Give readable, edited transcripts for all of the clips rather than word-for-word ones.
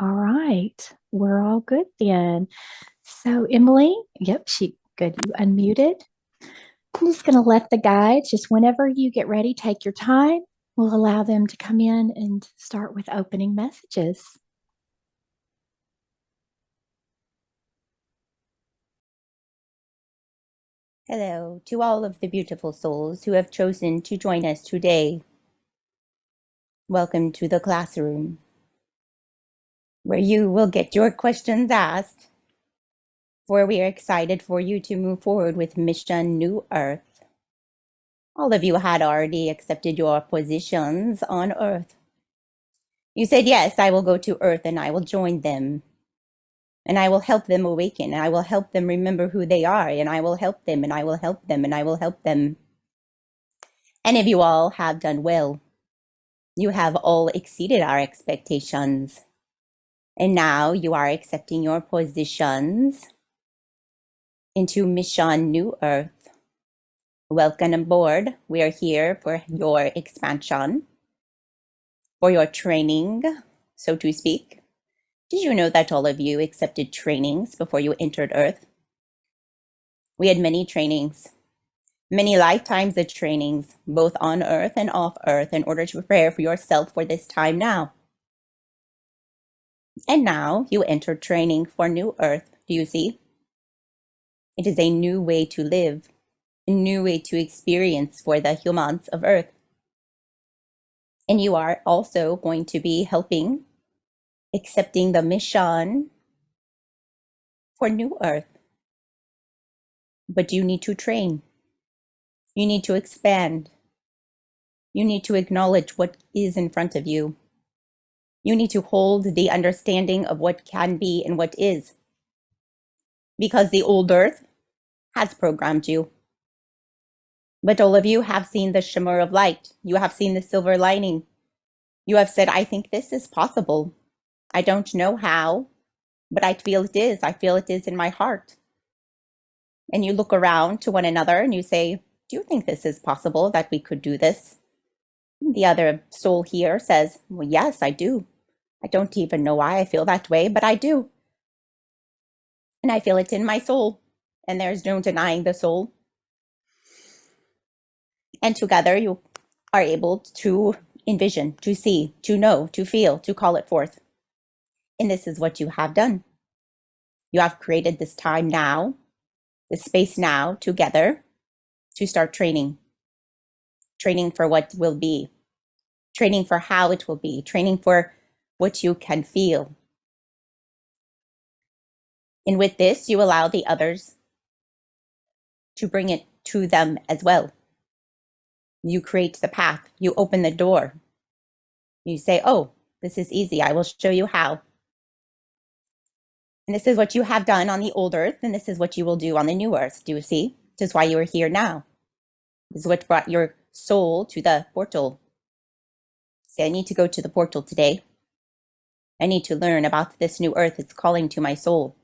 All right. We're all good then. So, Emily, yep, good. You unmuted. I'm just going to let the guides, just whenever you get ready, take your time. We'll allow them to come in and start with opening messages. Hello to all of the beautiful souls who have chosen to join us today. Welcome to the classroom, where you will get your questions asked, for we are excited for you to move forward with Mission New Earth. All of you had already accepted your positions on Earth. You said, yes, I will go to Earth and I will join them. And I will help them awaken. And I will help them remember who they are. And I will help them. And I will help them. And I will help them. And if you all have done well, you have all exceeded our expectations. And now you are accepting your positions into Mission New Earth. Welcome aboard. We are here for your expansion, for your training, so to speak. Did you know that all of you accepted trainings before you entered Earth? We had many trainings, many lifetimes of trainings, both on Earth and off Earth, in order to prepare for yourself for this time now. And now you enter training for New Earth. Do you see? It is a new way to live, a new way to experience for the humans of Earth. And you are also going to be helping, accepting the mission for New Earth. But you need to train. You need to expand. You need to acknowledge what is in front of you. You need to hold the understanding of what can be and what is. Because the old Earth has programmed you. But all of you have seen the shimmer of light. You have seen the silver lining. You have said, I think this is possible. I don't know how, but I feel it is. I feel it is in my heart. And you look around to one another and you say, do you think this is possible, that we could do this? The other soul here says, well, yes, I do. I don't even know why I feel that way, but I do. And I feel it in my soul. And there's no denying the soul. And together you are able to envision, to see, to know, to feel, to call it forth. And this is what you have done. You have created this time now, this space now, together, to start training. Training for what will be. Training for how it will be. Training for what you can feel. And with this, you allow the others to bring it to them as well. You create the path. You open the door. You say, oh, this is easy. I will show you how. And this is what you have done on the old earth, and this is what you will do on the new earth. Do you see? This is why you are here now. This is what brought your soul to the portal. Say, I need to go to the portal today. I need to learn about this new earth. It's calling to my soul.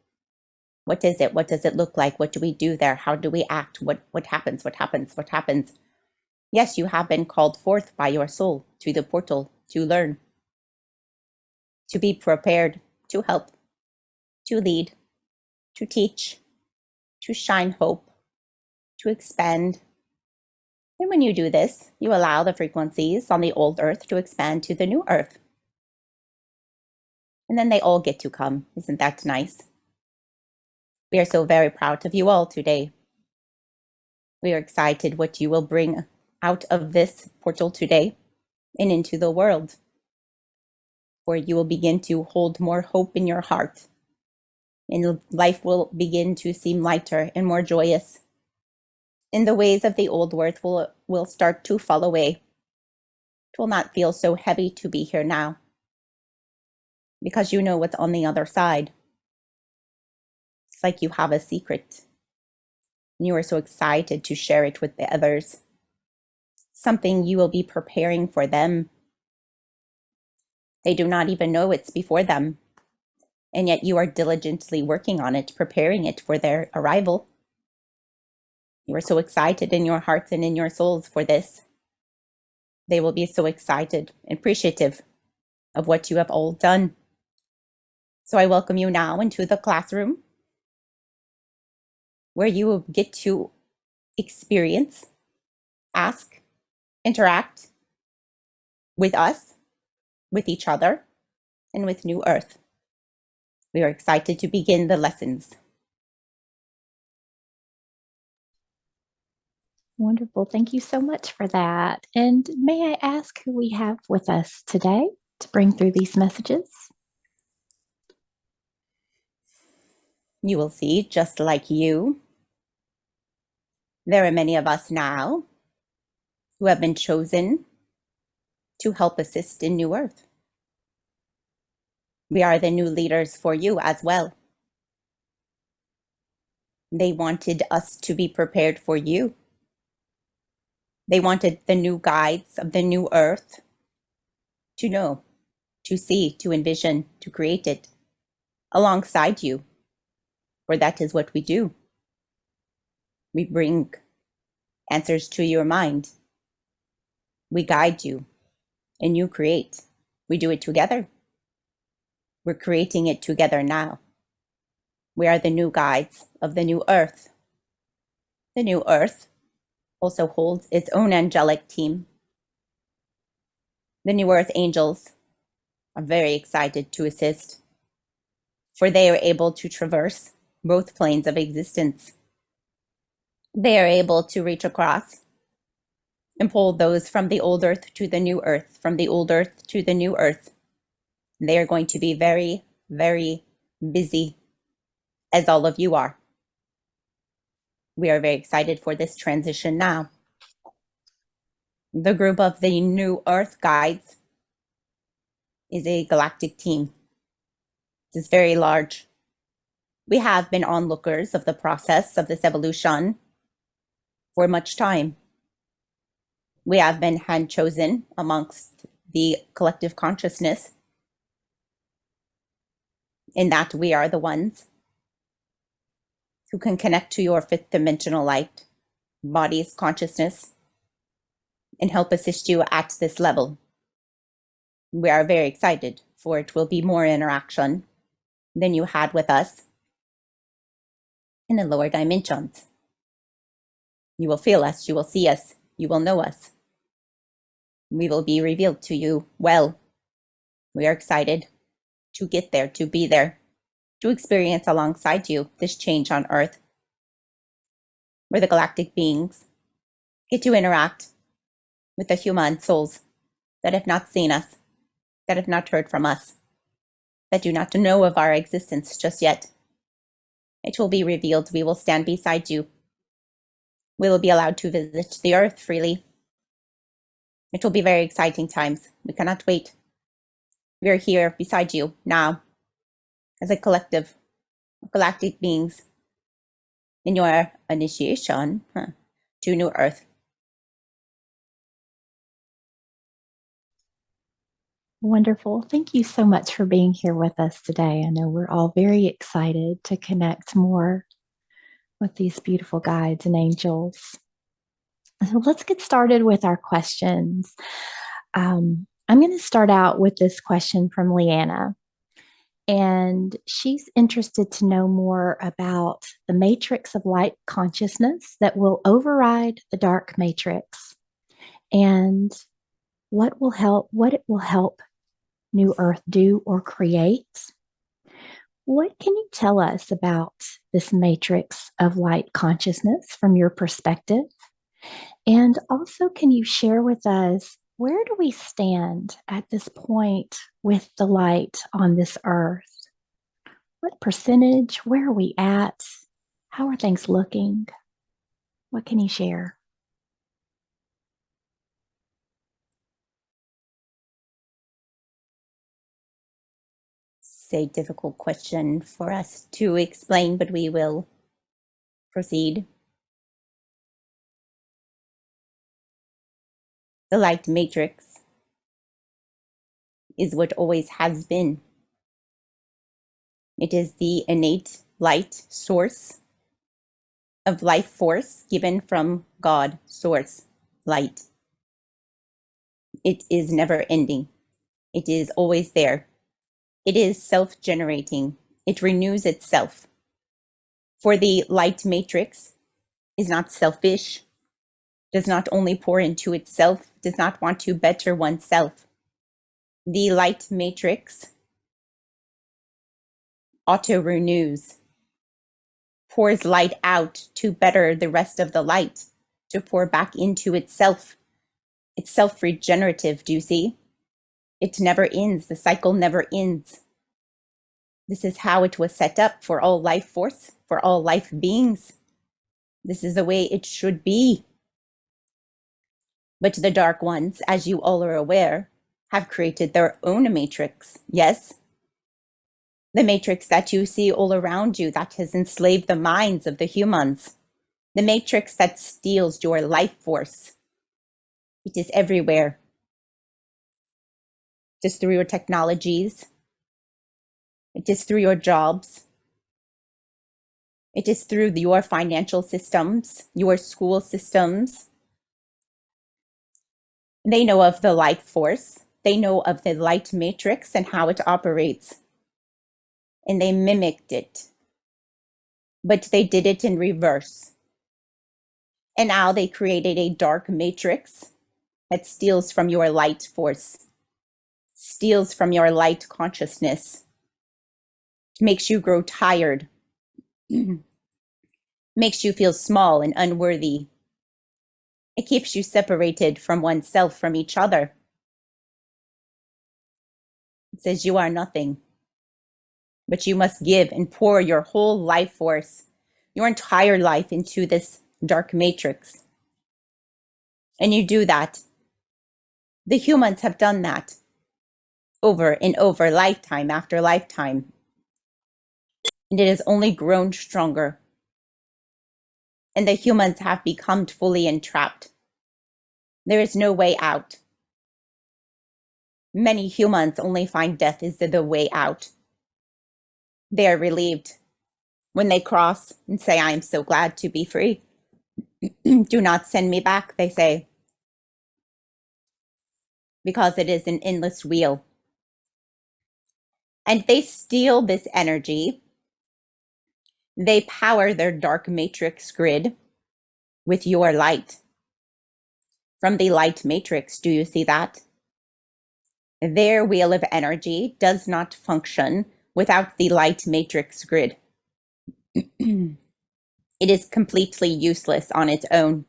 What is it? What does it look like? What do we do there? How do we act? What happens? What happens? What happens? Yes, you have been called forth by your soul to the portal to learn, to be prepared, to help, to lead, to teach, to shine hope, to expand. And when you do this, you allow the frequencies on the old earth to expand to the new earth. And then they all get to come. Isn't that nice? We are so very proud of you all today. We are excited what you will bring out of this portal today and into the world, where you will begin to hold more hope in your heart, and life will begin to seem lighter and more joyous. And the ways of the old earth will start to fall away. It will not feel so heavy to be here now, because you know what's on the other side. It's like you have a secret, and you are so excited to share it with the others. Something you will be preparing for them. They do not even know it's before them, and yet you are diligently working on it, preparing it for their arrival. You are so excited in your hearts and in your souls for this. They will be so excited and appreciative of what you have all done. So I welcome you now into the classroom where you will get to experience, ask, interact with us, with each other, and with New Earth. We are excited to begin the lessons. Wonderful. Thank you so much for that. And may I ask who we have with us today to bring through these messages? You will see, just like you, there are many of us now who have been chosen to help assist in New Earth. We are the new leaders for you as well. They wanted us to be prepared for you. They wanted the new guides of the new Earth to know, to see, to envision, to create it alongside you. For that is what we do. We bring answers to your mind. We guide you, and you create. We do it together. We're creating it together now. We are the new guides of the new Earth. The new Earth also holds its own angelic team. The new Earth angels are very excited to assist, for they are able to traverse both planes of existence. They are able to reach across and pull those from the old Earth to the new Earth, from the old Earth to the new Earth. They are going to be very, very busy, as all of you are. We are very excited for this transition now. The group of the New Earth Guides is a galactic team. It is very large. We have been onlookers of the process of this evolution for much time. We have been hand-chosen amongst the collective consciousness, in that we are the ones who can connect to your fifth dimensional light, body's consciousness, and help assist you at this level. We are very excited, for it will be more interaction than you had with us in the lower dimensions. You will feel us, you will see us, you will know us. We will be revealed to you well. We are excited to get there, to be there, to experience alongside you this change on Earth, where the galactic beings get to interact with the human souls that have not seen us, that have not heard from us, that do not know of our existence just yet. It will be revealed. We will stand beside you. We will be allowed to visit the Earth freely. It will be very exciting times. We cannot wait. We are here beside you now, as a collective of galactic beings, in your initiation to New Earth. Wonderful. Thank you so much for being here with us today. I know we're all very excited to connect more with these beautiful guides and angels. So let's get started with our questions. I'm going to start out with this question from Leanna. And she's interested to know more about the matrix of light consciousness that will override the dark matrix and what it will help New Earth do or create. What can you tell us about this matrix of light consciousness from your perspective? And also, can you share with us where do we stand at this point with the light on this earth? What percentage? Where are we at? How are things looking? What can you share? It's a difficult question for us to explain, but we will proceed. The light matrix is what always has been. It is the innate light source of life force given from God, source, light. It is never ending. It is always there. It is self-generating. It renews itself. For the light matrix is not selfish, does not only pour into itself, does not want to better oneself. The light matrix auto-renews, pours light out to better the rest of the light, to pour back into itself. It's self-regenerative, do you see? It never ends. The cycle never ends. This is how it was set up for all life force, for all life beings. This is the way it should be. But the dark ones, as you all are aware, have created their own matrix. Yes? The matrix that you see all around you that has enslaved the minds of the humans. The matrix that steals your life force. It is everywhere. It is through your technologies. It is through your jobs. It is through your financial systems, your school systems. They know of the life force. They know of the light matrix and how it operates. And they mimicked it. But they did it in reverse. And now they created a dark matrix that steals from your light force, steals from your light consciousness, makes you grow tired, makes you feel small and unworthy. It keeps you separated from oneself, from each other. It says you are nothing, but you must give and pour your whole life force, your entire life into this dark matrix. And you do that. The humans have done that over and over, lifetime after lifetime. And it has only grown stronger. And the humans have become fully entrapped. There is no way out. Many humans only find death is the way out. They are relieved when they cross and say, I am so glad to be free. Do not send me back, they say, because it is an endless wheel. And they steal this energy. They power their dark matrix grid with your light. From the light matrix, do you see that? Their wheel of energy does not function without the light matrix grid. It is completely useless on its own.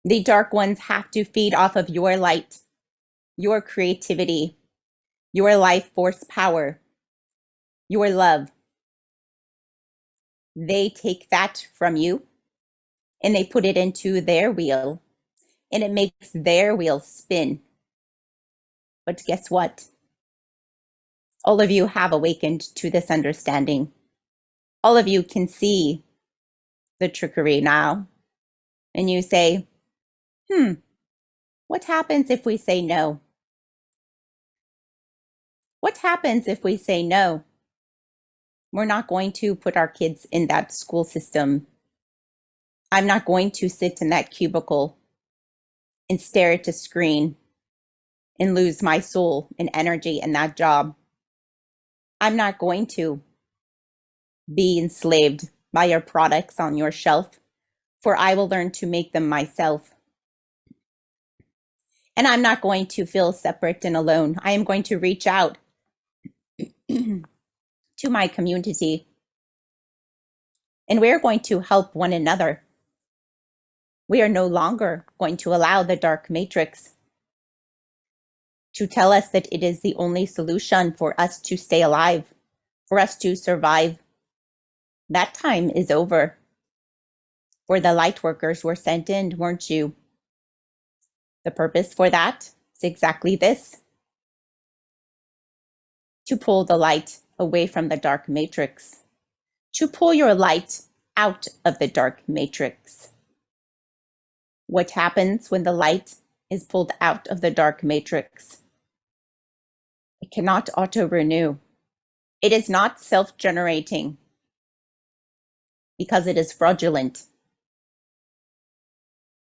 The dark ones have to feed off of your light, your creativity, your life force power, your love. They take that from you and they put it into their wheel and it makes their wheel spin. But guess what? All of you have awakened to this understanding. All of you can see the trickery now. And you say, what happens if we say no? What happens if we say no? We're not going to put our kids in that school system. I'm not going to sit in that cubicle and stare at a screen and lose my soul and energy in that job. I'm not going to be enslaved by your products on your shelf, for I will learn to make them myself. And I'm not going to feel separate and alone. I am going to reach out to my community. And we're going to help one another. We are no longer going to allow the dark matrix to tell us that it is the only solution for us to stay alive, for us to survive. That time is over. For the light workers were sent in, weren't you? The purpose for that is exactly this: to pull the light away from the dark matrix, to pull your light out of the dark matrix. What happens when the light is pulled out of the dark matrix? It cannot auto-renew. It is not self-generating because it is fraudulent.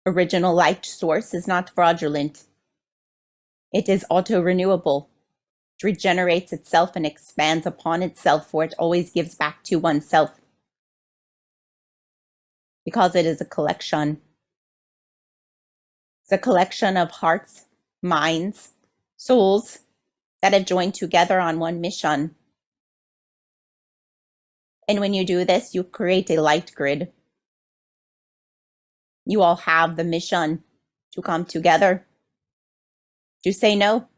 Original light source is not fraudulent. It is auto-renewable. It regenerates itself and expands upon itself, for it always gives back to oneself. Because it is a collection. It's a collection of hearts, minds, souls that have joined together on one mission. And when you do this, you create a light grid. You all have the mission to come together, to say no,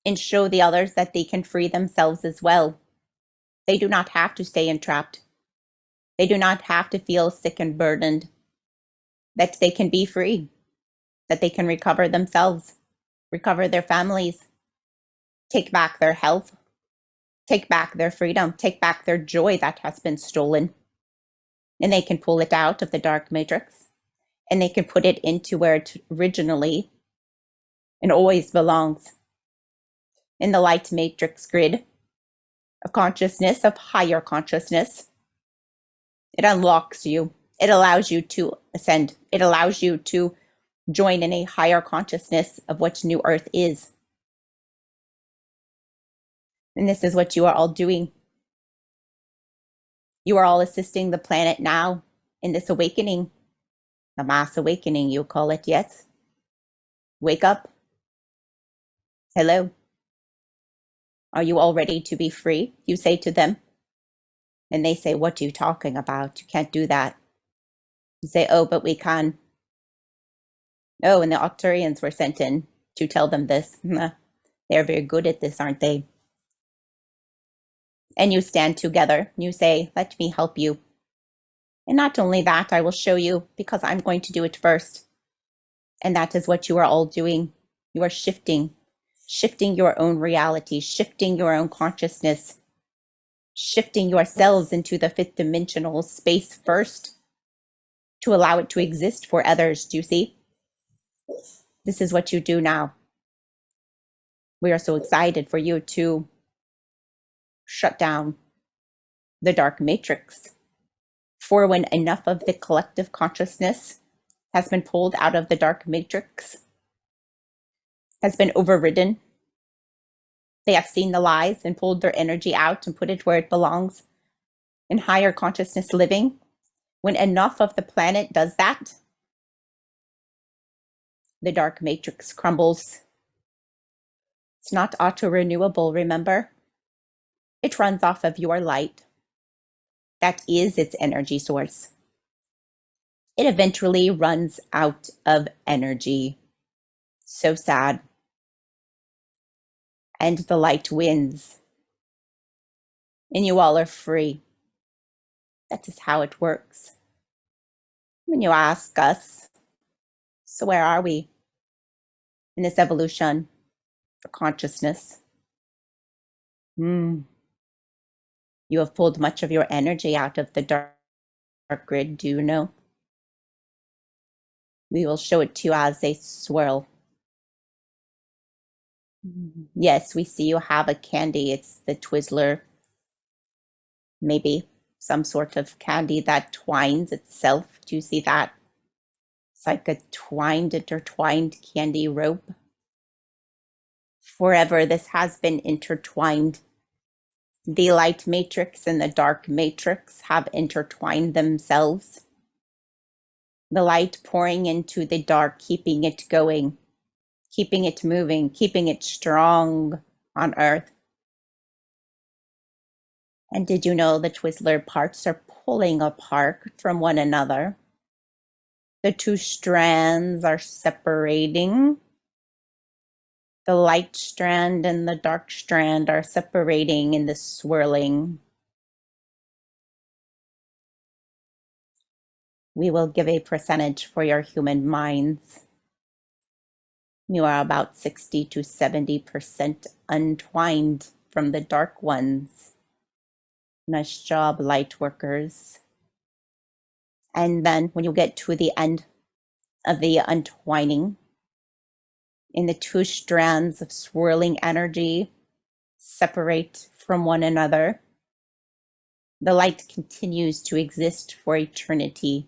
and show the others that they can free themselves as well. They do not have to stay entrapped. They do not have to feel sick and burdened. That they can be free, that they can recover themselves, recover their families, take back their health, take back their freedom, take back their joy that has been stolen. And they can pull it out of the dark matrix, and they can put it into where it originally and always belongs, in the light matrix grid of consciousness, of higher consciousness. It unlocks you. It allows you to ascend. It allows you to join in a higher consciousness of what New Earth is. And this is what you are all doing. You are all assisting the planet now in this awakening, the mass awakening, you call it, yes? Wake up. Hello. Are you all ready to be free? You say to them. And they say, what are you talking about? You can't do that. You say, oh, but we can. Oh, and the Octurians were sent in to tell them this. They're very good at this, aren't they? And you stand together. You say, let me help you. And not only that, I will show you, because I'm going to do it first. And that is what you are all doing. You are shifting your own reality, shifting your own consciousness, shifting yourselves into the fifth dimensional space first to allow it to exist for others. Do you see? This is what you do now. We are so excited for you to shut down the dark matrix. For when enough of the collective consciousness has been pulled out of the dark matrix, has been overridden, they have seen the lies and pulled their energy out and put it where it belongs, in higher consciousness living. When enough of the planet does that, the dark matrix crumbles. It's not auto-renewable, remember? It runs off of your light. That is its energy source. It eventually runs out of energy. So sad. And the light wins. And you all are free. That is how it works. When you ask us, so where are we in this evolution for consciousness? You have pulled much of your energy out of the dark grid, do you know? We will show it to you as a swirl. Yes, we see you have a candy. It's the Twizzler. Maybe some sort of candy that twines itself. Do you see that? It's like a intertwined candy rope. Forever, this has been intertwined. The light matrix and the dark matrix have intertwined themselves. The light pouring into the dark, keeping it going, keeping it moving, keeping it strong on Earth. And did you know the Twizzler parts are pulling apart from one another? The two strands are separating. The light strand and the dark strand are separating in the swirling. We will give a percentage for your human minds. You are about 60 to 70% untwined from the dark ones. Nice job, light workers. And then when you get to the end of the untwining, in the two strands of swirling energy separate from one another, the light continues to exist for eternity,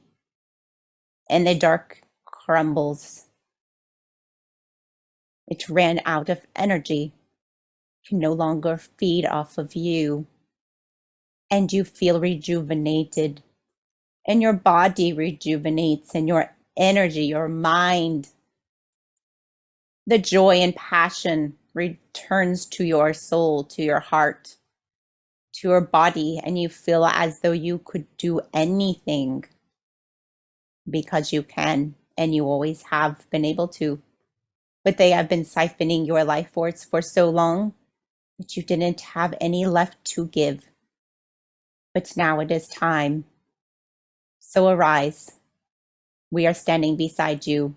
and the dark crumbles. It ran out of energy, can no longer feed off of you, and you feel rejuvenated, and your body rejuvenates, and your energy, your mind, the joy and passion returns to your soul, to your heart, to your body, and you feel as though you could do anything because you can, and you always have been able to. But they have been siphoning your life force for so long that you didn't have any left to give. But now it is time. So arise. We are standing beside you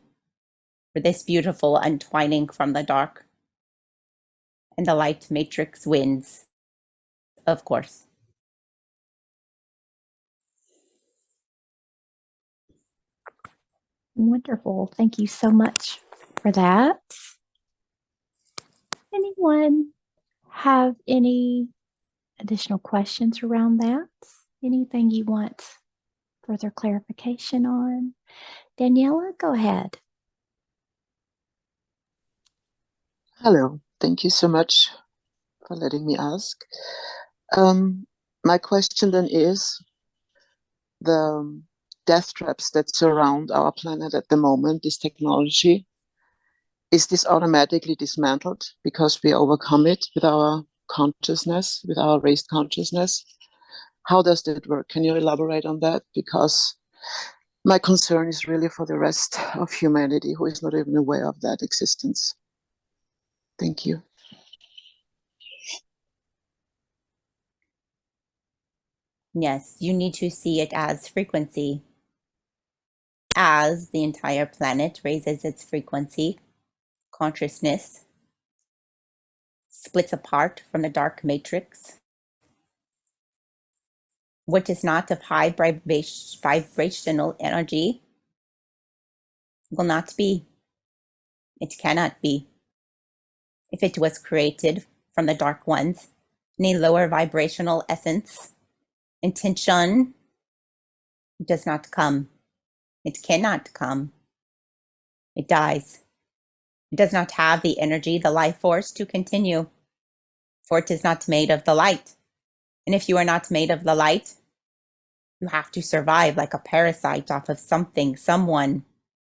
for this beautiful untwining from the dark. And the light matrix wins, of course. Wonderful. Thank you so much for that. Anyone have any additional questions around that? Anything you want further clarification on? Daniela, go ahead. Hello, thank you so much for letting me ask. Um, my question then is the death traps that surround our planet at the moment, this technology, is this automatically dismantled because we overcome it with our consciousness, with our raised consciousness? How does that work? Can you elaborate on that? Because my concern is really for the rest of humanity who is not even aware of that existence. Thank you. Yes, you need to see it as frequency. As the entire planet raises its frequency, consciousness splits apart from the dark matrix. What is not of high vibrational energy will not be. It cannot be. If it was created from the dark ones in a lower vibrational essence, intention does not come. It cannot come. It dies. It does not have the energy, the life force to continue, for it is not made of the light. And if you are not made of the light, you have to survive like a parasite off of something, someone.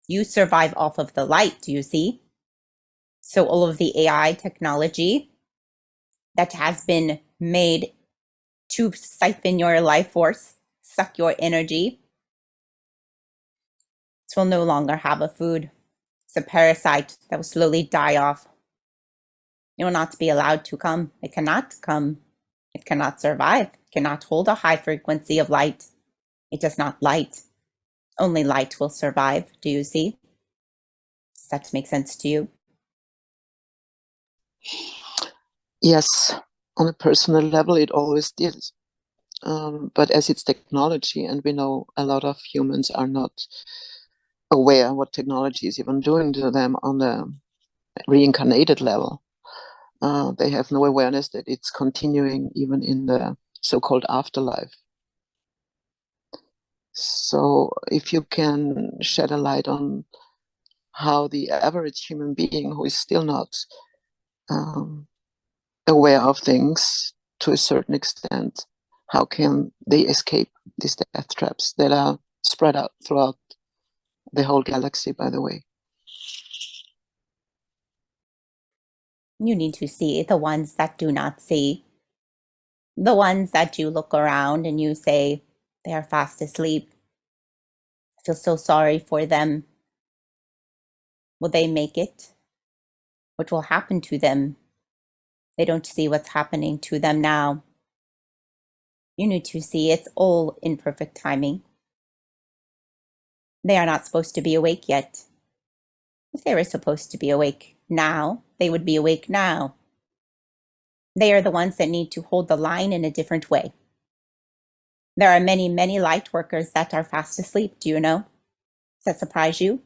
You survive off of the light, do you see? So all of the AI technology that has been made to siphon your life force, suck your energy, it will no longer have a food. It's a parasite that will slowly die off. It will not be allowed to come. It cannot come. It cannot survive. It cannot hold a high frequency of light. It does not light. Only light will survive. Do you see? Does that make sense to you? Yes, on a personal level, it always did. But as it's technology, and we know a lot of humans are not aware what technology is even doing to them on the reincarnated level. They have no awareness that it's continuing even in the so-called afterlife. So if you can shed a light on how the average human being who is still not um, aware of things to a certain extent, how can they escape these death traps that are spread out throughout the whole galaxy, by the way? You need to see the ones that do not see. The ones that you look around and you say, they are fast asleep. I feel so sorry for them. Will they make it? What will happen to them? They don't see what's happening to them now. You need to see it's all in perfect timing. They are not supposed to be awake yet. If they were supposed to be awake now, they would be awake now. They are the ones that need to hold the line in a different way. There are many, many light workers that are fast asleep. Do you know? Does that surprise you?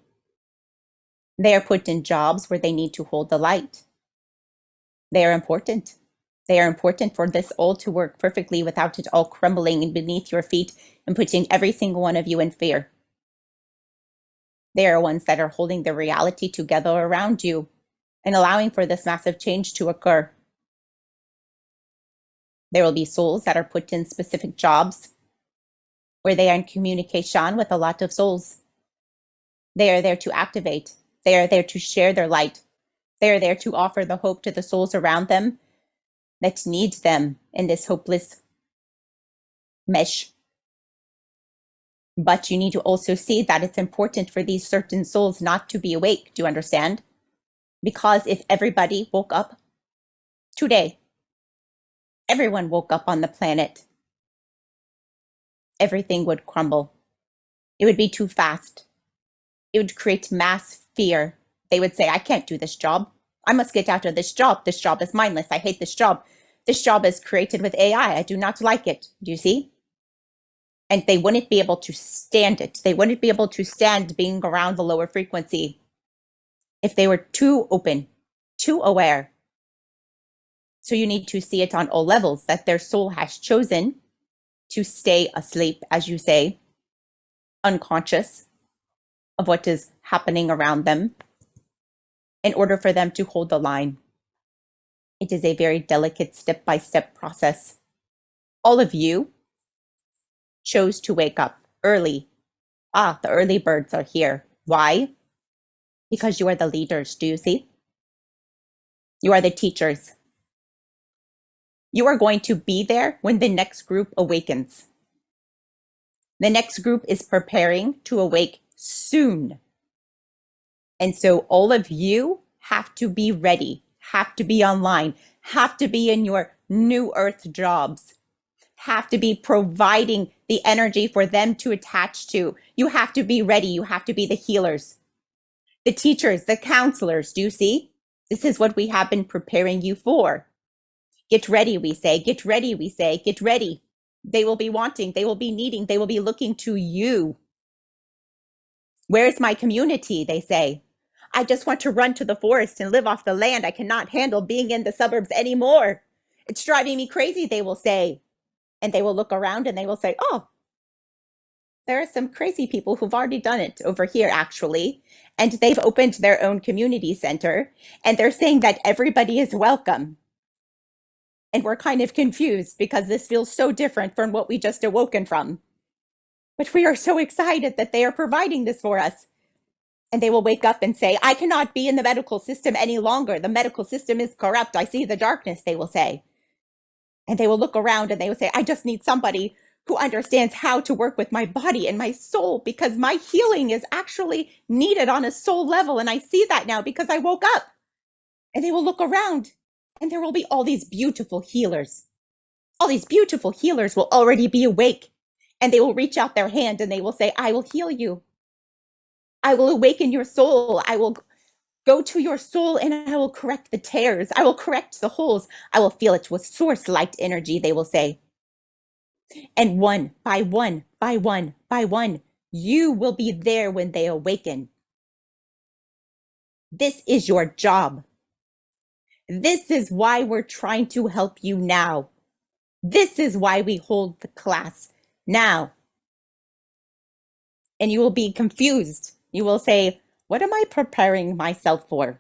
They are put in jobs where they need to hold the light. They are important. They are important for this all to work perfectly without it all crumbling beneath your feet and putting every single one of you in fear. They are ones that are holding the reality together around you. and allowing for this massive change to occur. There will be souls that are put in specific jobs where they are in communication with a lot of souls. They are there to activate. They are there to share their light. They are there to offer the hope to the souls around them that need them in this hopeless mesh. But you need to also see that it's important for these certain souls not to be awake. Do you understand? Because if everybody woke up today, everyone woke up on the planet, everything would crumble. It would be too fast. It would create mass fear. They would say, I can't do this job. I must get out of this job. This job is mindless. I hate this job. This job is created with AI. I do not like it. Do you see? And they wouldn't be able to stand it. They wouldn't be able to stand being around the lower frequency if they were too open, too aware. So you need to see it on all levels that their soul has chosen to stay asleep, as you say, unconscious of what is happening around them in order for them to hold the line. It is a very delicate step-by-step process. All of you chose to wake up early. The early birds are here. Why? Because you are the leaders, do you see? You are the teachers. You are going to be there when the next group awakens. The next group is preparing to awake soon. And so all of you have to be ready, have to be online, have to be in your new earth jobs, have to be providing the energy for them to attach to. You have to be ready. You have to be the healers, the teachers, the counselors. Do you see? This is what we have been preparing you for. Get ready, we say. Get ready, we say. Get ready. They will be wanting, they will be needing, they will be looking to you. Where's my community, they say. I just want to run to the forest and live off the land. I cannot handle being in the suburbs anymore. It's driving me crazy, they will say. And they will look around and they will say, oh, there are some crazy people who've already done it over here, actually. And they've opened their own community center. And they're saying that everybody is welcome. And we're kind of confused because this feels so different from what we just awoken from. But we are so excited that they are providing this for us. And they will wake up and say, I cannot be in the medical system any longer. The medical system is corrupt. I see the darkness, they will say. And they will look around and they will say, I just need somebody who understands how to work with my body and my soul, because my healing is actually needed on a soul level. And I see that now because I woke up. And they will look around and there will be all these beautiful healers. All these beautiful healers will already be awake, and they will reach out their hand and they will say, I will heal you. I will awaken your soul. I will go to your soul and I will correct the tears. I will correct the holes. I will fill it with source light energy, they will say. And one by one, by one, by one, you will be there when they awaken. This is your job. This is why we're trying to help you now. This is why we hold the class now. And you will be confused. You will say, what am I preparing myself for?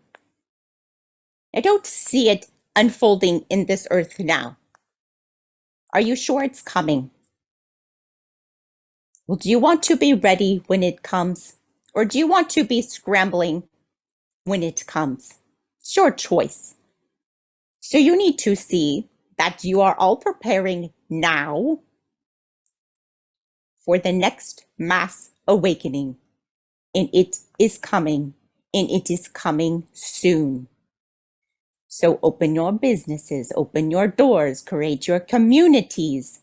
I don't see it unfolding in this earth now. Are you sure it's coming? Well, do you want to be ready when it comes? Or do you want to be scrambling when it comes? It's your choice. So you need to see that you are all preparing now for the next mass awakening. And it is coming. And it is coming soon. So open your businesses, open your doors, create your communities.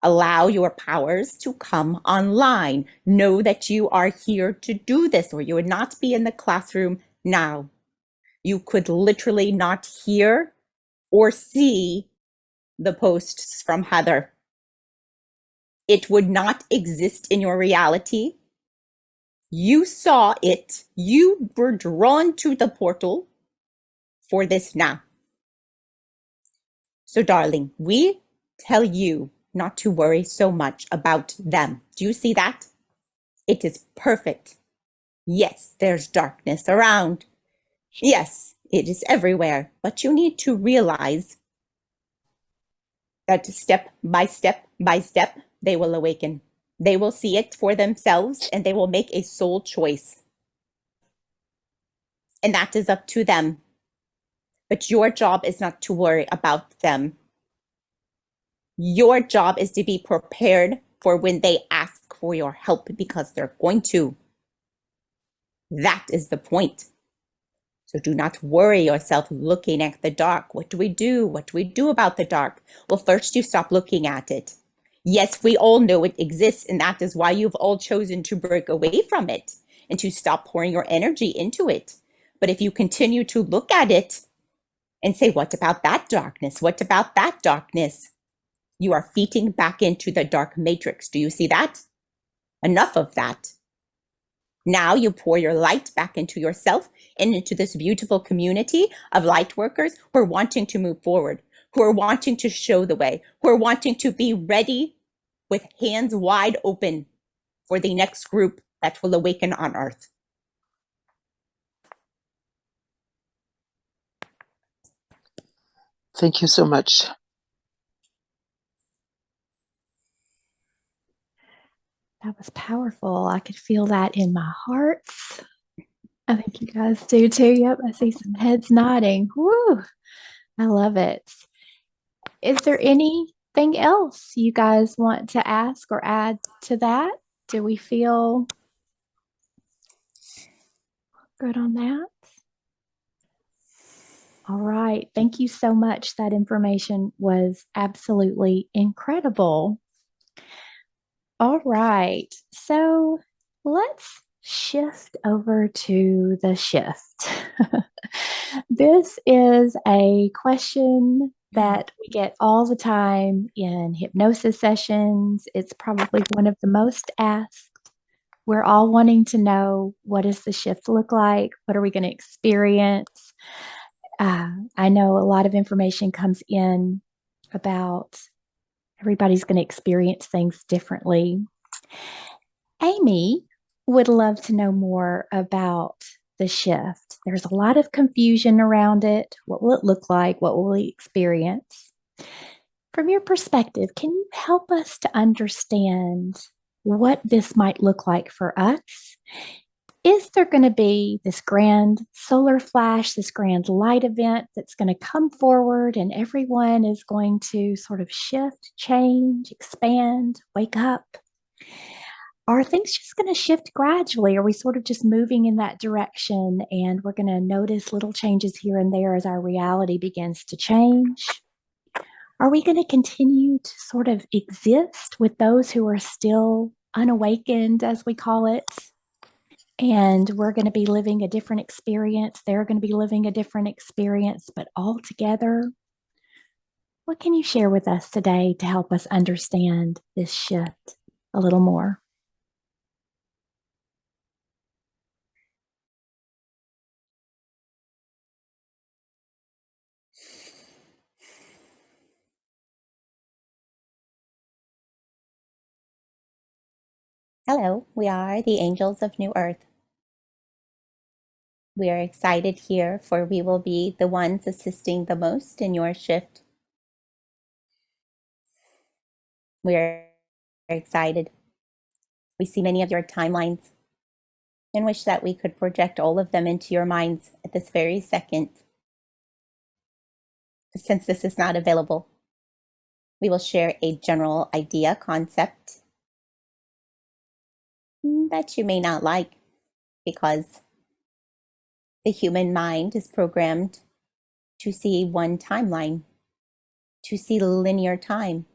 Allow your powers to come online. Know that you are here to do this, or you would not be in the classroom now. You could literally not hear or see the posts from Heather. It would not exist in your reality. You saw it. You were drawn to the portal for this now. So, darling, we tell you not to worry so much about them. Do you see that? It is perfect. Yes, there's darkness around. Yes, It is everywhere, but you need to realize that step by step by step, they will awaken. They will see it for themselves and they will make a soul choice. And that is up to them. But your job is not to worry about them. Your job is to be prepared for when they ask for your help, because they're going to. That is the point. So do not worry yourself looking at the dark. What do we do? What do we do about the dark? Well, first you stop looking at it. Yes, we all know it exists, and that is why you've all chosen to break away from it and to stop pouring your energy into it. But if you continue to look at it and say, what about that darkness? What about that darkness? You are feeding back into the dark matrix. Do you see that? Enough of that. Now you pour your light back into yourself and into this beautiful community of light workers who are wanting to move forward, who are wanting to show the way, who are wanting to be ready with hands wide open for the next group that will awaken on Earth. Thank you so much. That was powerful. I could feel that in my heart. I think you guys do too. Yep, I see some heads nodding. Woo! I love it. Is there anything else you guys want to ask or add to that? Do we feel good on that? All right. Thank you so much. That information was absolutely incredible. All right. So let's shift over to the shift. This is a question that we get all the time in hypnosis sessions. It's probably one of the most asked. We're all wanting to know, what does the shift look like? What are we going to experience? I know a lot of information comes in about everybody's going to experience things differently. Amy would love to know more about the shift. There's a lot of confusion around it. What will it look like? What will we experience? From your perspective, can you help us to understand what this might look like for us? Is there going to be this grand solar flash, this grand light event that's going to come forward and everyone is going to sort of shift, change, expand, wake up? Are things just going to shift gradually? Are we sort of just moving in that direction and we're going to notice little changes here and there as our reality begins to change? Are we going to continue to sort of exist with those who are still unawakened, as we call it? And we're going to be living a different experience. They're going to be living a different experience, but all together. What can you share with us today to help us understand this shift a little more? Hello, we are the Angels of New Earth. We are excited here, for we will be the ones assisting the most in your shift. We are excited. We see many of your timelines and wish that we could project all of them into your minds at this very second. Since this is not available, we will share a general idea concept that you may not like, because the human mind is programmed to see one timeline, to see linear time.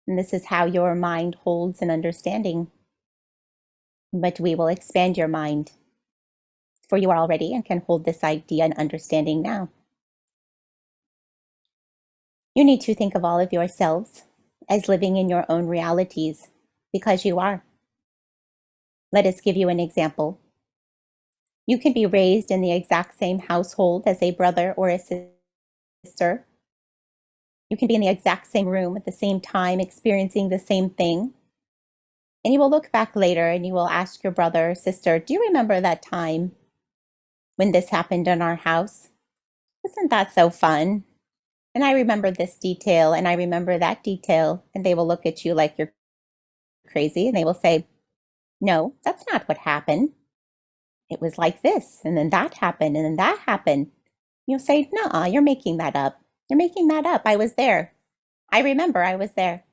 And this is how your mind holds an understanding. But we will expand your mind, for you are already and can hold this idea and understanding now. You need to think of all of yourselves as living in your own realities, because you are. Let us give you an example. You can be raised in the exact same household as a brother or a sister. You can be in the exact same room at the same time, experiencing the same thing. And you will look back later and you will ask your brother or sister, do you remember that time when this happened in our house? Isn't that so fun? And I remember this detail and I remember that detail. And they will look at you like you're crazy and they will say, no, that's not what happened. It was like this. And then that happened. And then that happened. You'll say, no, you're making that up. You're making that up. I was there. I remember I was there.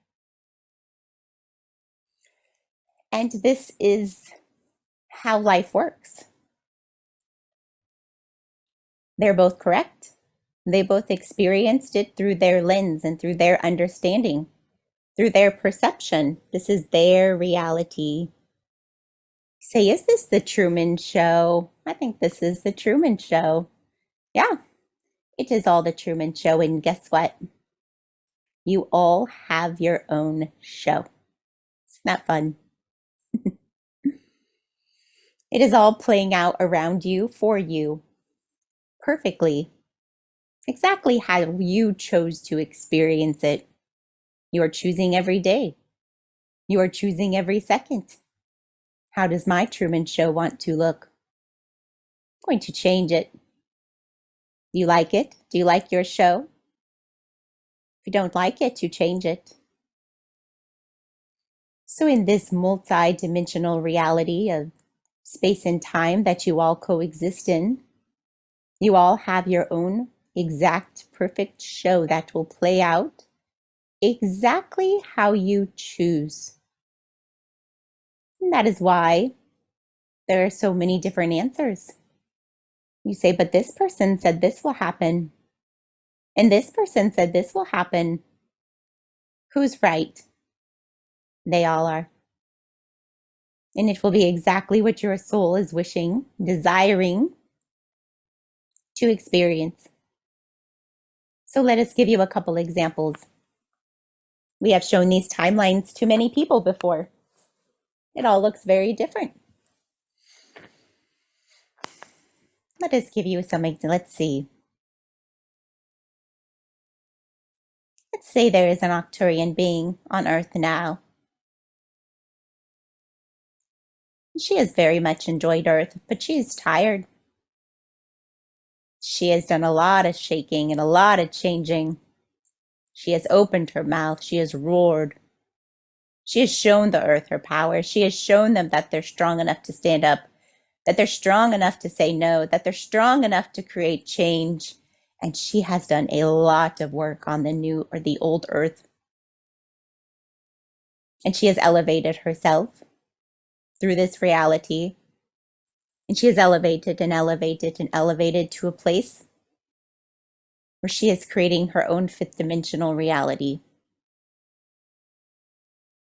And this is how life works. They're both correct. They both experienced it through their lens and through their understanding, through their perception. This is their reality. Say, is this the Truman Show? I think this is the Truman Show. Yeah, it is all the Truman Show. And guess what? You all have your own show. Isn't that fun? It is all playing out around you for you perfectly, exactly how you chose to experience it. You are choosing every day. You are choosing every second. How does my Truman Show want to look? I'm going to change it. Do you like it? Do you like your show? If you don't like it, you change it. So in this multi-dimensional reality of space and time that you all coexist in, you all have your own exact perfect show that will play out exactly how you choose. And that is why there are so many different answers. You say, but this person said this will happen. And this person said this will happen. Who's right? They all are. And it will be exactly what your soul is wishing, desiring to experience. So let us give you a couple examples. We have shown these timelines to many people before. It all looks very different. Let us give you some, let's see. Let's say there is an Arcturian being on Earth now. She has very much enjoyed Earth, but she is tired. She has done a lot of shaking and a lot of changing. She has opened her mouth. She has roared. She has shown the Earth her power. She has shown them that they're strong enough to stand up, that they're strong enough to say no, that they're strong enough to create change. And she has done a lot of work on the new or the old Earth. And she has elevated herself through this reality. And she has elevated and elevated and elevated to a place where she is creating her own fifth dimensional reality.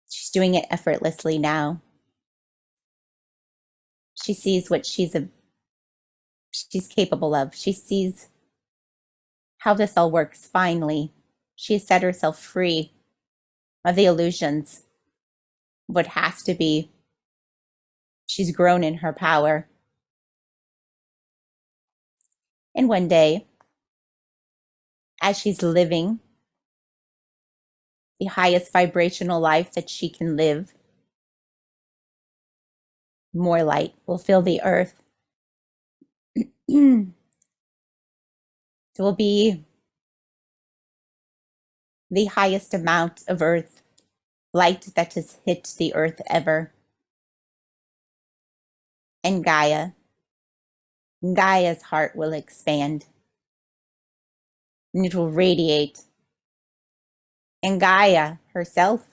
She's doing it effortlessly now. She sees what she's capable of. She sees how this all works finally. She has set herself free of the illusions of what has to be. She's grown in her power. And one day, as she's living the highest vibrational life that she can live, more light will fill the earth. It will be the highest amount of earth light that has hit the earth ever. And Gaia's heart will expand. And it will radiate. And Gaia herself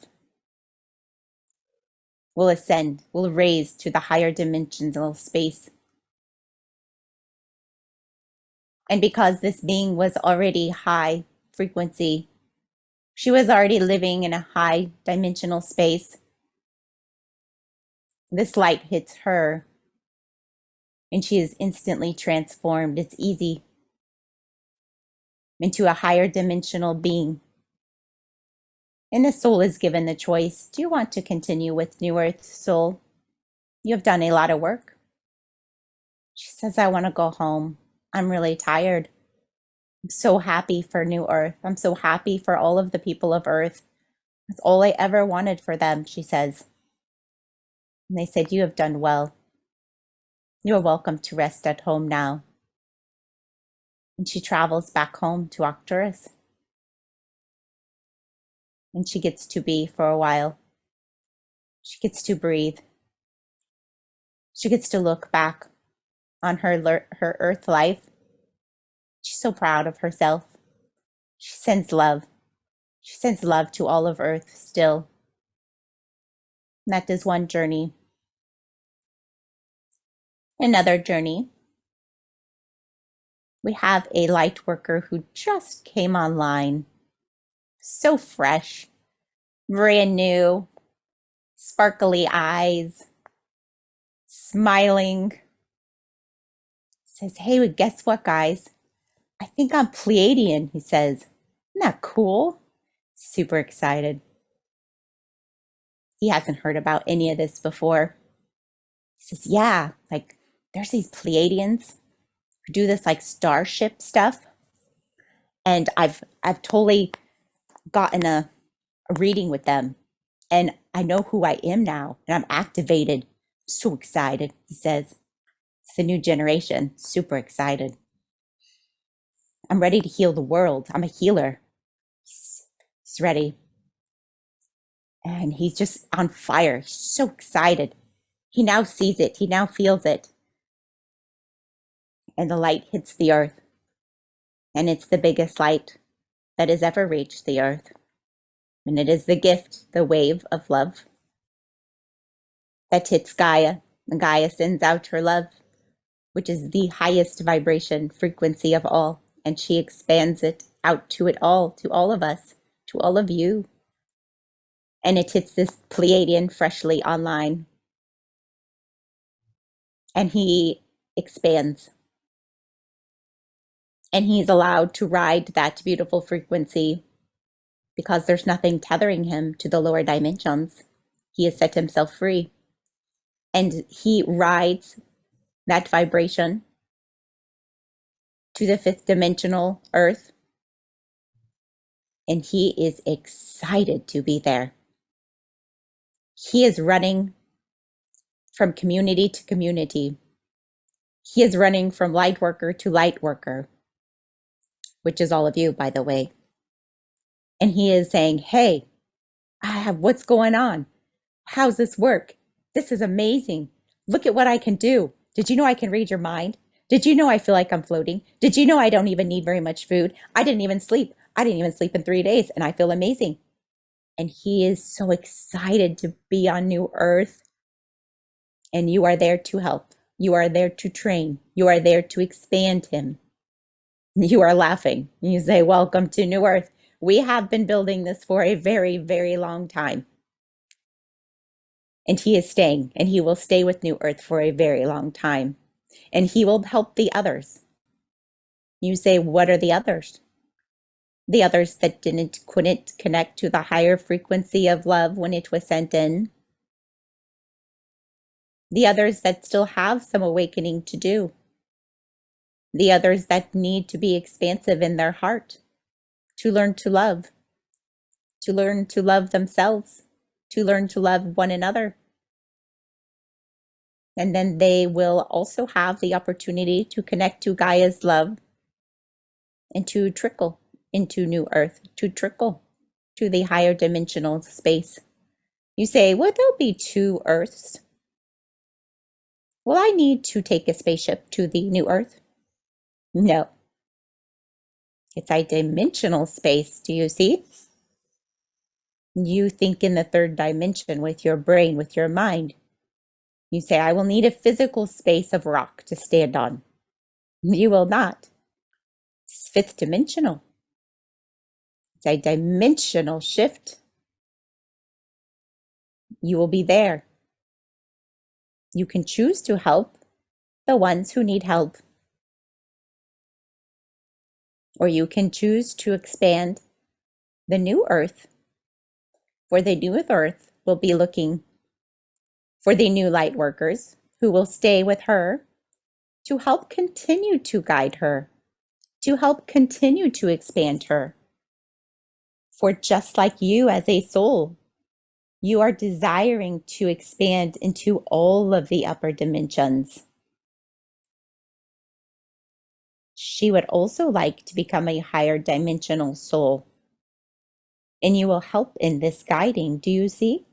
will ascend, will raise to the higher dimensional space. And because this being was already high frequency, she was already living in a high dimensional space. This light hits her, and she is instantly transformed. It's easy into a higher dimensional being. And the soul is given the choice. Do you want to continue with New Earth, soul? You have done a lot of work. She says, I want to go home. I'm really tired. I'm so happy for New Earth. I'm so happy for all of the people of Earth. That's all I ever wanted for them, she says. And they said, you have done well. You are welcome to rest at home now. And she travels back home to Arcturus. And she gets to be for a while. She gets to breathe. She gets to look back on her Earth life. She's so proud of herself. She sends love. She sends love to all of Earth still. And that is one journey. Another journey. We have a light worker who just came online. So fresh, brand new, sparkly eyes, smiling. Says, hey, guess what, guys? I think I'm Pleiadian, he says. Isn't that cool? Super excited. He hasn't heard about any of this before. He says, yeah, like there's these Pleiadians who do this like starship stuff. And I've totally gotten a reading with them. And I know who I am now. And I'm activated. So excited, he says. It's the new generation. Super excited. I'm ready to heal the world. I'm a healer. He's ready. And he's just on fire. He's so excited. He now sees it. He now feels it. And the light hits the earth. And it's the biggest light that has ever reached the earth. And it is the gift, the wave of love that hits Gaia. And Gaia sends out her love, which is the highest vibration frequency of all. And she expands it out to all of us, to all of you. And it hits this Pleiadian freshly online. And he expands. And he's allowed to ride that beautiful frequency because there's nothing tethering him to the lower dimensions. He has set himself free. And he rides that vibration to the fifth dimensional earth. And he is excited to be there. He is running from community to community. He is running from light worker to light worker, which is all of you, by the way. And he is saying, hey, what's going on? How's this work? This is amazing. Look at what I can do. Did you know I can read your mind? Did you know I feel like I'm floating? Did you know I don't even need very much food? I didn't even sleep. I didn't even sleep in 3 days and I feel amazing. And he is so excited to be on New Earth. And you are there to help. You are there to train. You are there to expand him. You are laughing. You say, welcome to New Earth. We have been building this for a very, very long time. And he is staying, and he will stay with New Earth for a very long time. And he will help the others. You say, what are the others? The others that couldn't connect to the higher frequency of love when it was sent in. The others that still have some awakening to do. The others that need to be expansive in their heart, to learn to love themselves, to learn to love one another. And then they will also have the opportunity to connect to Gaia's love and to trickle into New Earth, to trickle to the higher dimensional space. You say, well, there'll be 2 Earths. Will I need to take a spaceship to the New Earth? No. It's a dimensional space, do you see? You think in the 3rd dimension with your brain, with your mind. You say, I will need a physical space of rock to stand on. You will not. It's 5th dimensional. It's a dimensional shift. You will be there. You can choose to help the ones who need help. Or you can choose to expand the new Earth. For the new Earth will be looking for the new light workers who will stay with her to help continue to guide her, to help continue to expand her. For just like you as a soul, you are desiring to expand into all of the upper dimensions. She would also like to become a higher dimensional soul. And you will help in this guiding. Do you see?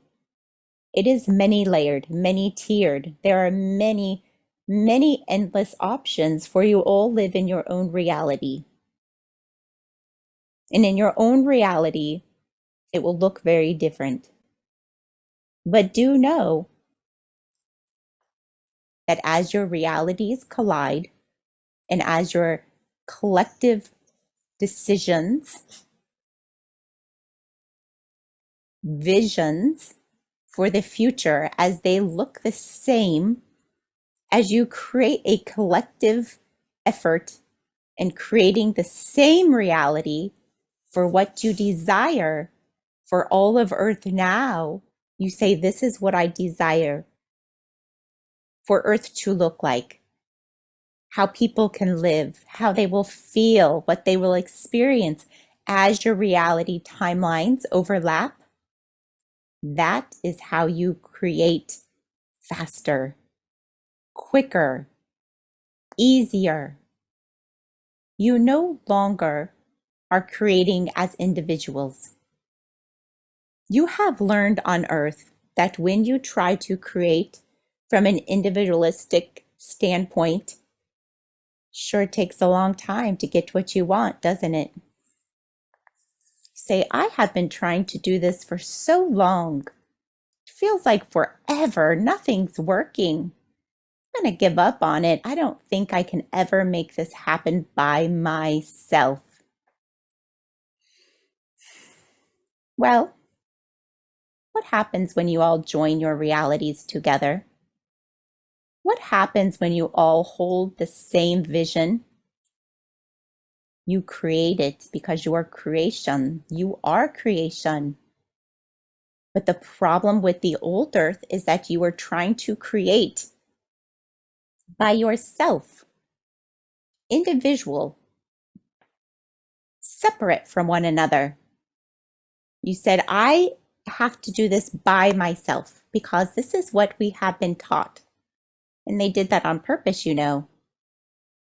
It is many layered, many tiered. There are many, many endless options for you all live in your own reality. And in your own reality, it will look very different. But do know that as your realities collide and as your collective decisions, visions for the future, as they look the same, as you create a collective effort in creating the same reality for what you desire for all of Earth now, you say, this is what I desire for Earth to look like, how people can live, how they will feel, what they will experience as your reality timelines overlap. That is how you create faster, quicker, easier. You no longer are creating as individuals. You have learned on Earth that when you try to create from an individualistic standpoint, sure takes a long time to get what you want, doesn't it? Say, I have been trying to do this for so long. It feels like forever. Nothing's working. I'm going to give up on it. I don't think I can ever make this happen by myself. Well, what happens when you all join your realities together? What happens when you all hold the same vision? You create it because you are creation. You are creation. But the problem with the old earth is that you are trying to create by yourself, individual, separate from one another. You said, I have to do this by myself because this is what we have been taught. And they did that on purpose, you know.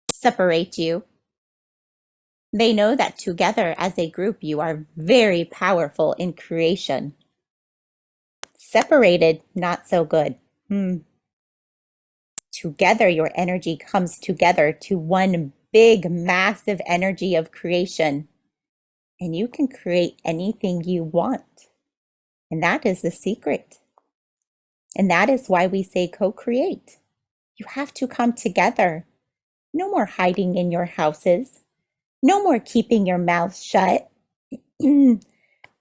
Separate you. They know that together as a group, you are very powerful in creation. Separated, not so good. Together, your energy comes together to one big, massive energy of creation. And you can create anything you want. And that is the secret. And that is why we say co-create. You have to come together. No more hiding in your houses. No more keeping your mouth shut. No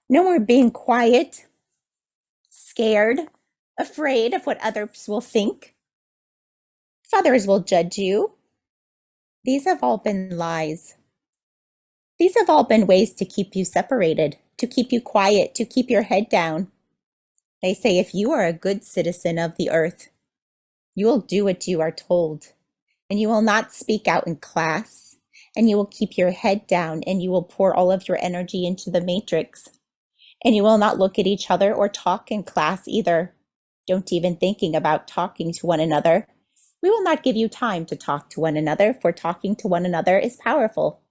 more being quiet, scared, afraid of what others will think. If others will judge you. These have all been lies. These have all been ways to keep you separated, to keep you quiet, to keep your head down. They say if you are a good citizen of the earth, you will do what you are told, and you will not speak out in class, and you will keep your head down, and you will pour all of your energy into the matrix, and you will not look at each other or talk in class either. Don't even thinking about talking to one another. We will not give you time to talk to one another, for talking to one another is powerful.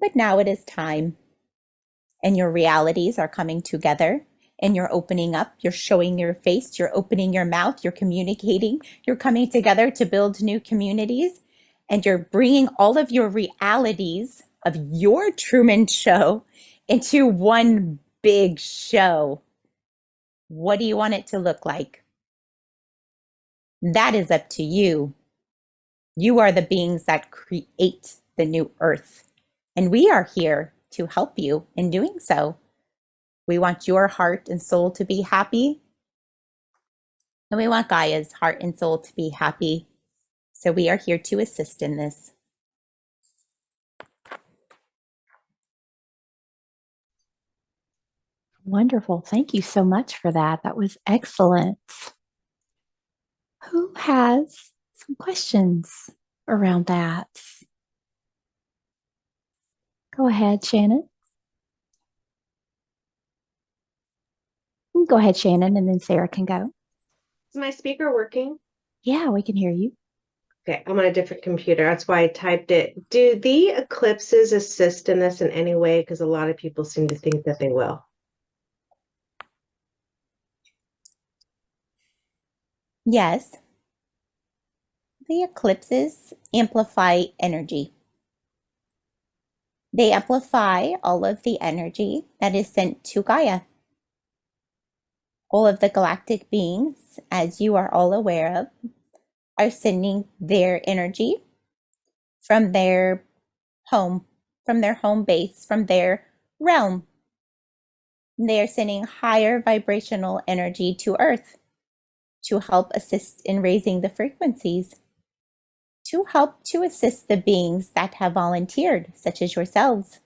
But now it is time, and your realities are coming together, and you're opening up, you're showing your face, you're opening your mouth, you're communicating, you're coming together to build new communities, and you're bringing all of your realities of your Truman Show into one big show. What do you want it to look like? That is up to you. You are the beings that create the new earth, and we are here to help you in doing so. We want your heart and soul to be happy, and we want Gaia's heart and soul to be happy. So we are here to assist in this. Wonderful. Thank you so much for that. That was excellent. Who has some questions around that? Go ahead, Shannon. Go ahead, Shannon, and then Sarah can go. Is my speaker working? Yeah, we can hear you. Okay, I'm on a different computer. That's why I typed it. Do the eclipses assist in this in any way? Because a lot of people seem to think that they will. Yes, the eclipses amplify energy. They amplify all of the energy that is sent to Gaia. All of the galactic beings, as you are all aware of, are sending their energy from their home, from their home base, from their realm. They are sending higher vibrational energy to Earth to help assist in raising the frequencies, to help to assist the beings that have volunteered, such as yourselves,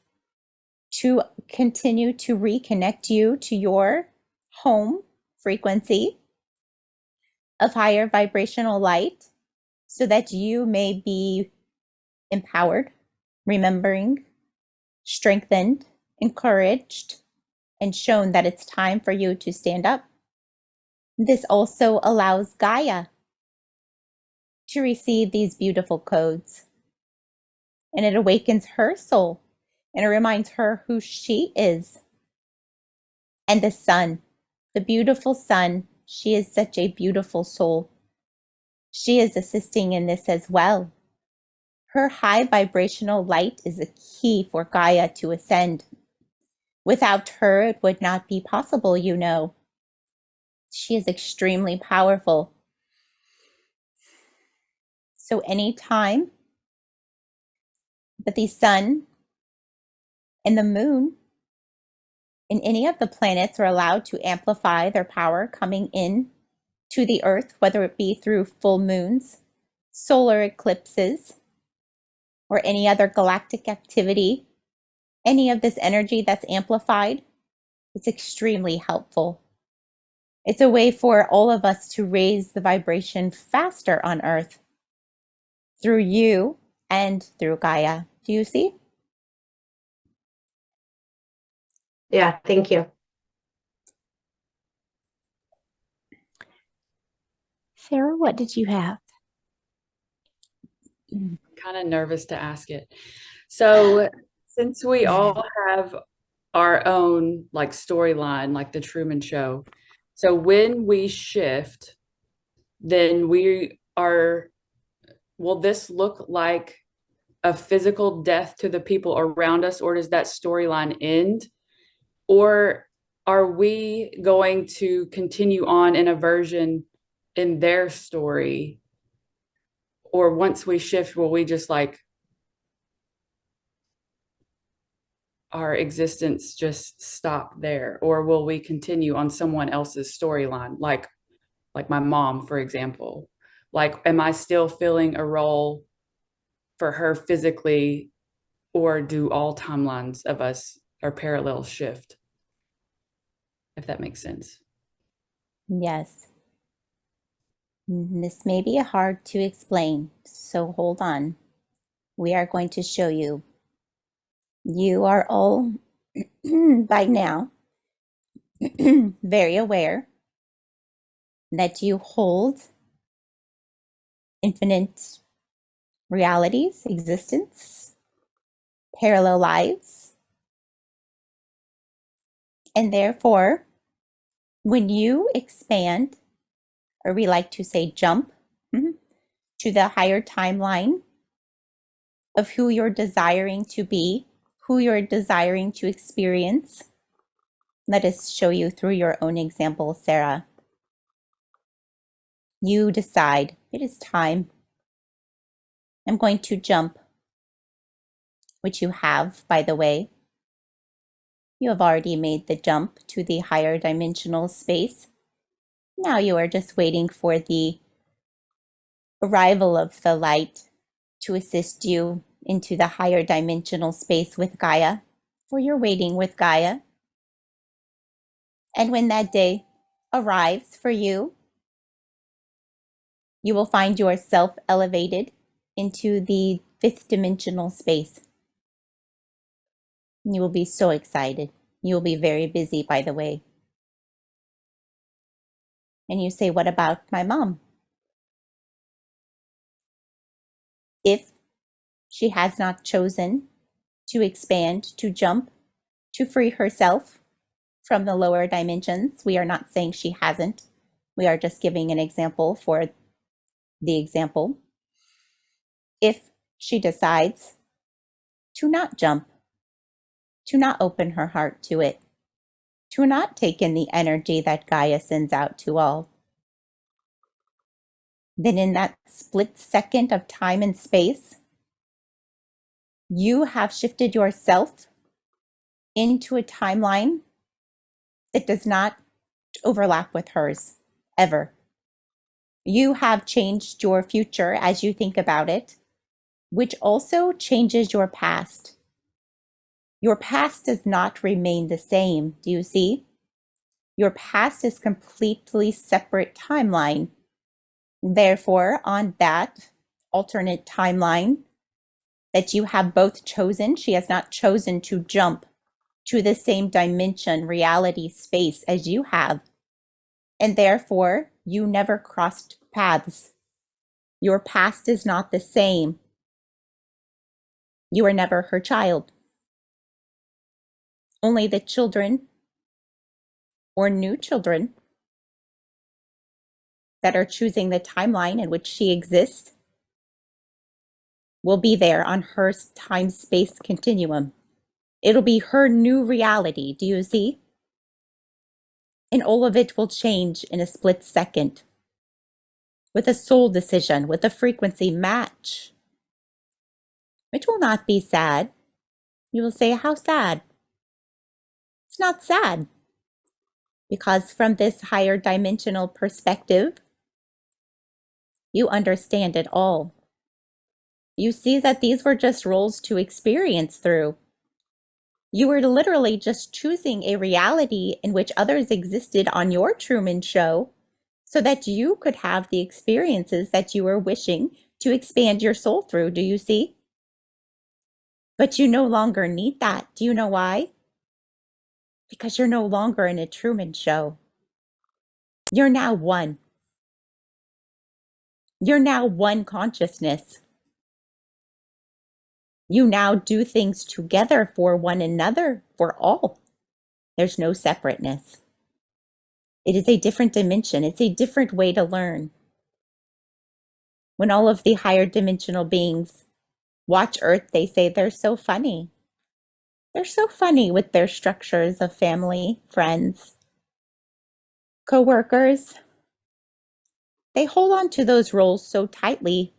to continue to reconnect you to your home frequency of higher vibrational light so that you may be empowered, remembering, strengthened, encouraged, and shown that it's time for you to stand up. This also allows Gaia to receive these beautiful codes, and it awakens her soul and it reminds her who she is. And the sun, the beautiful sun, she is such a beautiful soul. She is assisting in this as well. Her high vibrational light is a key for Gaia to ascend. Without her, it would not be possible, you know. She is extremely powerful. So anytime that the sun and the moon and any of the planets are allowed to amplify their power coming in to the earth, whether it be through full moons, solar eclipses, or any other galactic activity, any of this energy that's amplified, it's extremely helpful. It's a way for all of us to raise the vibration faster on earth through you and through Gaia. Do you see? Yeah, thank you. Sarah, what did you have? I'm kind of nervous to ask it. So, since we all have our own like storyline, like the Truman Show, so when we shift, then will this look like a physical death to the people around us, or does that storyline end? Or are we going to continue on in a version in their story? Or once we shift, will we just like our existence just stop there, or will we continue on someone else's storyline, like my mom, for example? Like, am I still filling a role for her physically, or do all timelines of us or parallel shift, if that makes sense? Yes. This may be hard to explain, so hold on. We are going to show you. You are all by now very aware that you hold infinite realities, existence, parallel lives, and therefore, when you expand, or we like to say jump, to the higher timeline of who you're desiring to be, who you're desiring to experience, let us show you through your own example, Sarah. You decide it is time. I'm going to jump, which you have, by the way. You have already made the jump to the higher dimensional space. Now you are just waiting for the arrival of the light to assist you into the higher dimensional space with Gaia, for you're waiting with Gaia. And when that day arrives for you, you will find yourself elevated into the fifth dimensional space. You will be so excited. You will be very busy, by the way. And you say, what about my mom? If she has not chosen to expand, to jump, to free herself from the lower dimensions, we are not saying she hasn't. We are just giving an example for the example. If she decides to not jump, to not open her heart to it, to not take in the energy that Gaia sends out to all, then in that split second of time and space, you have shifted yourself into a timeline that does not overlap with hers ever. You have changed your future as you think about it, which also changes your past. Your past does not remain the same. Do you see? Your past is completely separate timeline. Therefore, on that alternate timeline that you have both chosen, she has not chosen to jump to the same dimension, reality, space as you have. And therefore, you never crossed paths. Your past is not the same. You were never her child. Only the children or new children that are choosing the timeline in which she exists will be there on her time-space continuum. It'll be her new reality, do you see? And all of it will change in a split second with a soul decision, with a frequency match, which will not be sad. You will say, how sad? It's not sad, because from this higher dimensional perspective, you understand it all. You see that these were just roles to experience through. You were literally just choosing a reality in which others existed on your Truman Show so that you could have the experiences that you were wishing to expand your soul through. Do you see? But you no longer need that. Do you know why? Because you're no longer in a Truman Show. You're now one. You're now one consciousness. You now do things together for one another, for all. There's no separateness. It is a different dimension. It's a different way to learn. When all of the higher dimensional beings watch Earth, they say they're so funny. They're so funny with their structures of family, friends, co-workers. They hold on to those roles so tightly,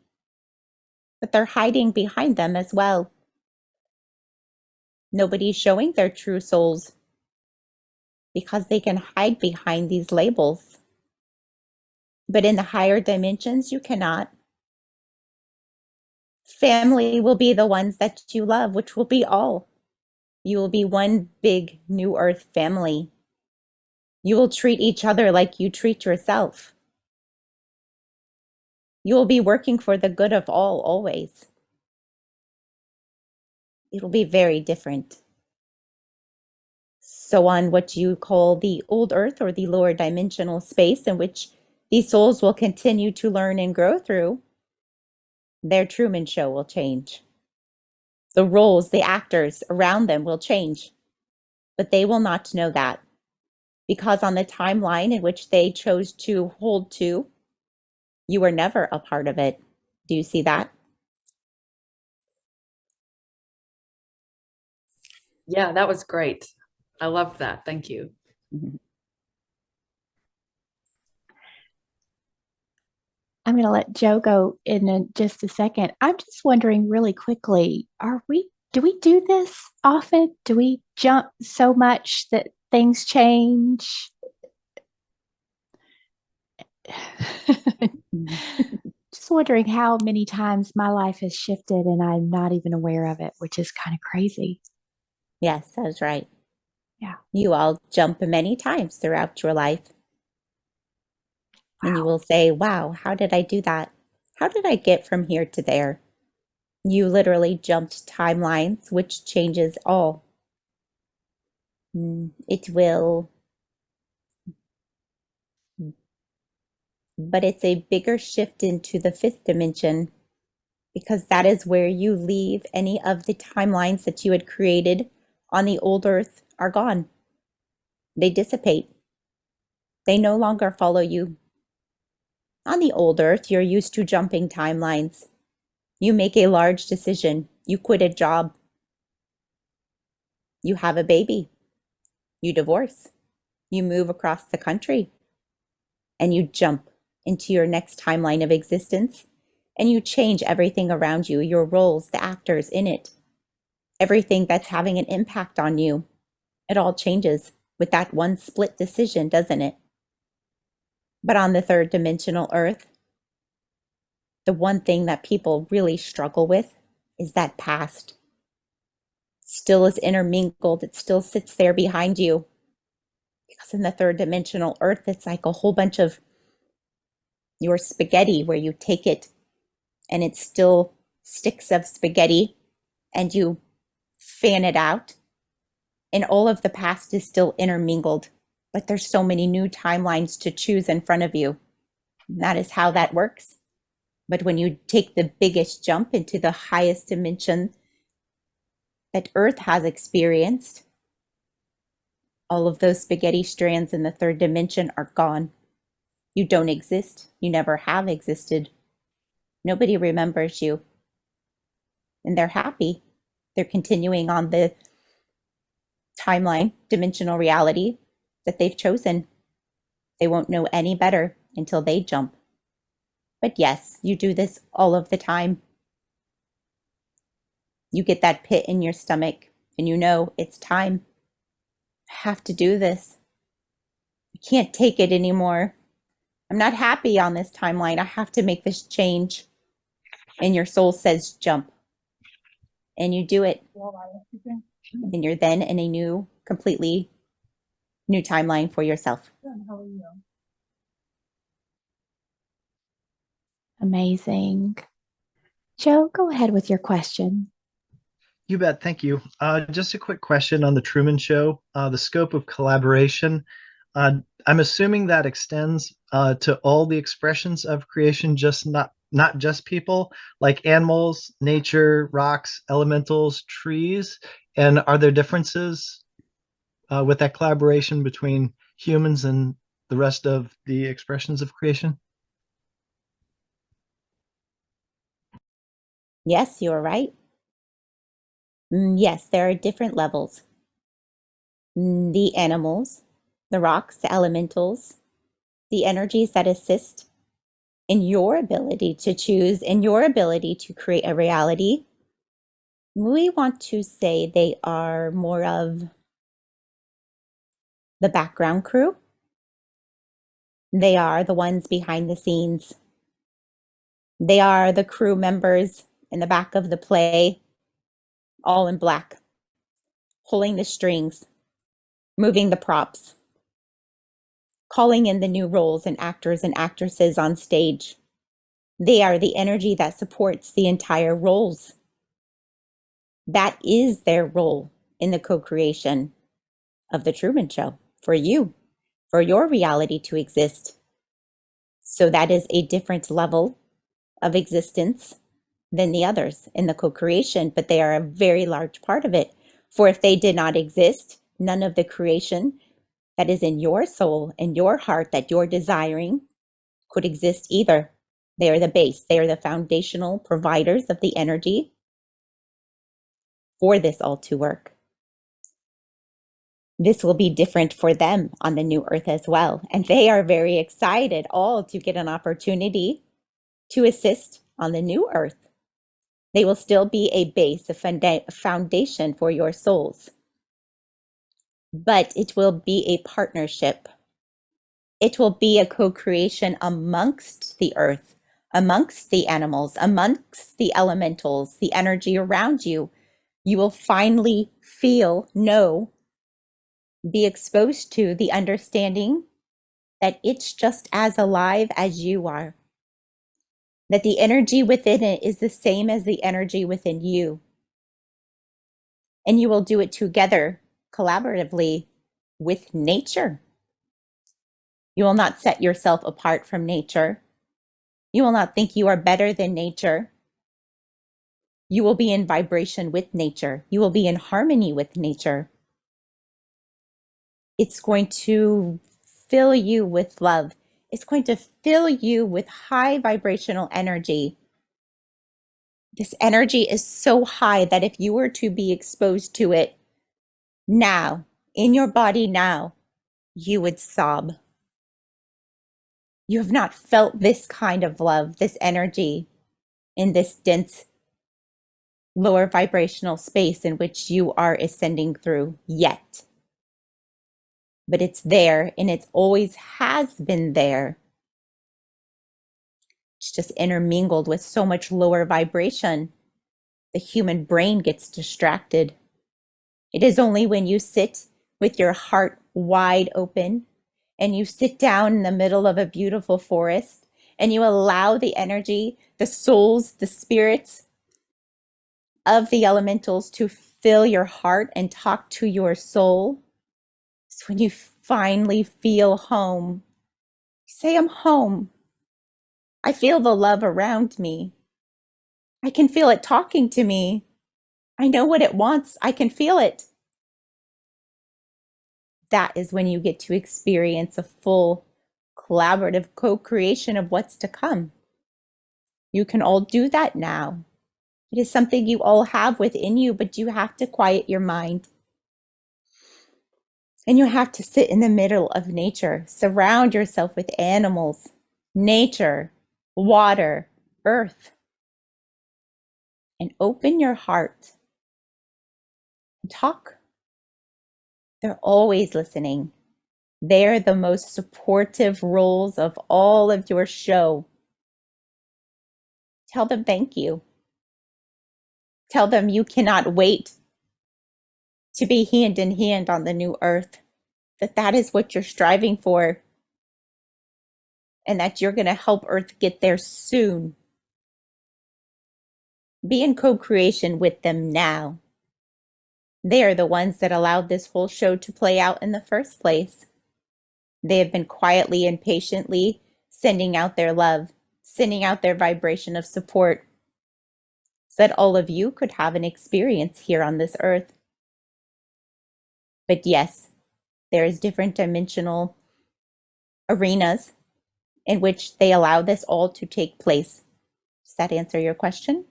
but they're hiding behind them as well. Nobody's showing their true souls because they can hide behind these labels. But in the higher dimensions, you cannot. Family will be the ones that you love, which will be all. You will be one big new earth family. You will treat each other like you treat yourself. You will be working for the good of all, always. It will be very different. So on what you call the old earth or the lower dimensional space in which these souls will continue to learn and grow through, their Truman Show will change. The roles, the actors around them will change, but they will not know that because on the timeline in which they chose to hold to, you were never a part of it. Do you see that? Yeah, that was great. I love that. Thank you. I'm going to let Joe go in just a second. I'm just wondering really quickly, do we do this often? Do we jump so much that things change? Just wondering how many times my life has shifted and I'm not even aware of it, which is kind of crazy. Yes, that's right. Yeah. You all jump many times throughout your life. And you will say, wow, how did I do that? How did I get from here to there? You literally jumped timelines, which changes all. It will, but it's a bigger shift into the fifth dimension because that is where you leave any of the timelines that you had created on the old earth are gone. They dissipate. They no longer follow you. On the old earth, you're used to jumping timelines. You make a large decision. You quit a job. You have a baby. You divorce. You move across the country. And you jump into your next timeline of existence. And you change everything around you, your roles, the actors in it, everything that's having an impact on you. It all changes with that one split decision, doesn't it? But on the third dimensional earth, the one thing that people really struggle with is that past. Still is intermingled. It still sits there behind you. Because in the third dimensional earth, it's like a whole bunch of your spaghetti where you take it and it's still sticks of spaghetti and you fan it out. And all of the past is still intermingled, but there's so many new timelines to choose in front of you. And that is how that works. But when you take the biggest jump into the highest dimension that Earth has experienced, all of those spaghetti strands in the third dimension are gone. You don't exist. You never have existed. Nobody remembers you. And they're happy. They're continuing on the timeline, dimensional reality that they've chosen. They won't know any better until they jump. But yes, you do this all of the time. You get that pit in your stomach and you know it's time. I have to do this. I can't take it anymore. I'm not happy on this timeline. I have to make this change. And your soul says jump. And you do it. And you're then in a new, completely new timeline for yourself. Amazing. Joe, go ahead with your question. You bet. Thank you. Just a quick question on the Truman Show. The scope of collaboration. I'm assuming that extends to all the expressions of creation, just not just people, like animals, nature, rocks, elementals, trees. And are there differences with that collaboration between humans and the rest of the expressions of creation? Yes, you're right. Yes, there are different levels. The animals, the rocks, the elementals, the energies that assist in your ability to choose, in your ability to create a reality. We want to say they are more of the background crew. They are the ones behind the scenes. They are the crew members in the back of the play, all in black, pulling the strings, moving the props, calling in the new roles and actors and actresses on stage. They are the energy that supports the entire roles. That is their role in the co-creation of the Truman Show for you, for your reality to exist. So that is a different level of existence than the others in the co-creation, but they are a very large part of it. For if they did not exist, none of the creation that is in your soul and your heart that you're desiring could exist either. They are the base. They are the foundational providers of the energy for this all to work. This will be different for them on the new earth as well. And they are very excited all to get an opportunity to assist on the new earth. They will still be a base, a foundation for your souls. But it will be a partnership. It will be a co-creation amongst the earth, amongst the animals, amongst the elementals, the energy around you. You will finally feel, know, be exposed to the understanding that it's just as alive as you are. That the energy within it is the same as the energy within you. And you will do it together, collaboratively with nature. You will not set yourself apart from nature. You will not think you are better than nature. You will be in vibration with nature. You will be in harmony with nature. It's going to fill you with love. It's going to fill you with high vibrational energy. This energy is so high that if you were to be exposed to it now, in your body now, you would sob. You have not felt this kind of love, this energy in this dense, lower vibrational space in which you are ascending through yet. But it's there, and it always has been there. It's just intermingled with so much lower vibration. The human brain gets distracted. It is only when you sit with your heart wide open and you sit down in the middle of a beautiful forest and you allow the energy, the souls, the spirits of the elementals to fill your heart and talk to your soul. It's when you finally feel home. Say, I'm home. I feel the love around me. I can feel it talking to me. I know what it wants. I can feel it. That is when you get to experience a full collaborative co-creation of what's to come. You can all do that now. It is something you all have within you, but you have to quiet your mind. And you have to sit in the middle of nature. Surround yourself with animals, nature, water, earth, and open your heart and talk. They're always listening. They're the most supportive roles of all of your show. Tell them thank you. Tell them you cannot wait to be hand in hand on the new earth, that is what you're striving for, and that you're going to help Earth get there soon. Be in co-creation with them now. They are the ones that allowed this whole show to play out in the first place. They have been quietly and patiently sending out their love, sending out their vibration of support, so that all of you could have an experience here on this earth. But yes, there is different dimensional arenas in which they allow this all to take place. Does that answer your question?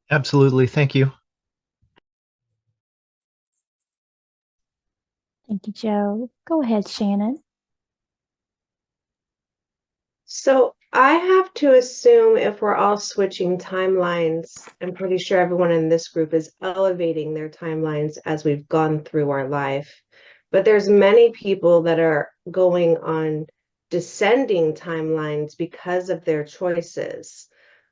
Absolutely. Thank you. Thank you, Joe. Go ahead, Shannon. So I have to assume if we're all switching timelines, I'm pretty sure everyone in this group is elevating their timelines as we've gone through our life. But there's many people that are going on descending timelines because of their choices.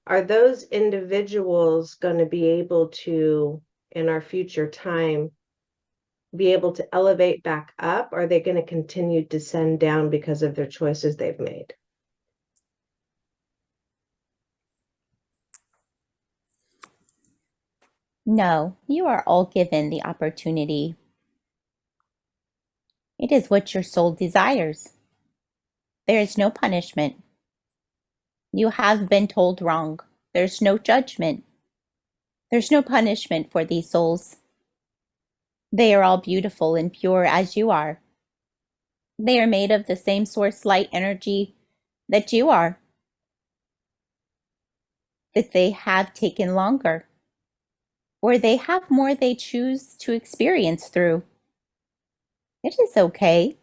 Are those individuals going to be able to, in our future time, be able to elevate back up? Or are they going to continue to descend down because of their choices they've made? No, you are all given the opportunity. It is what your soul desires. There is no punishment. You have been told wrong. There's no judgment. There's no punishment for these souls. They are all beautiful and pure as you are. They are made of the same source light energy that you are. That they have taken longer, or they have more they choose to experience through. It is okay.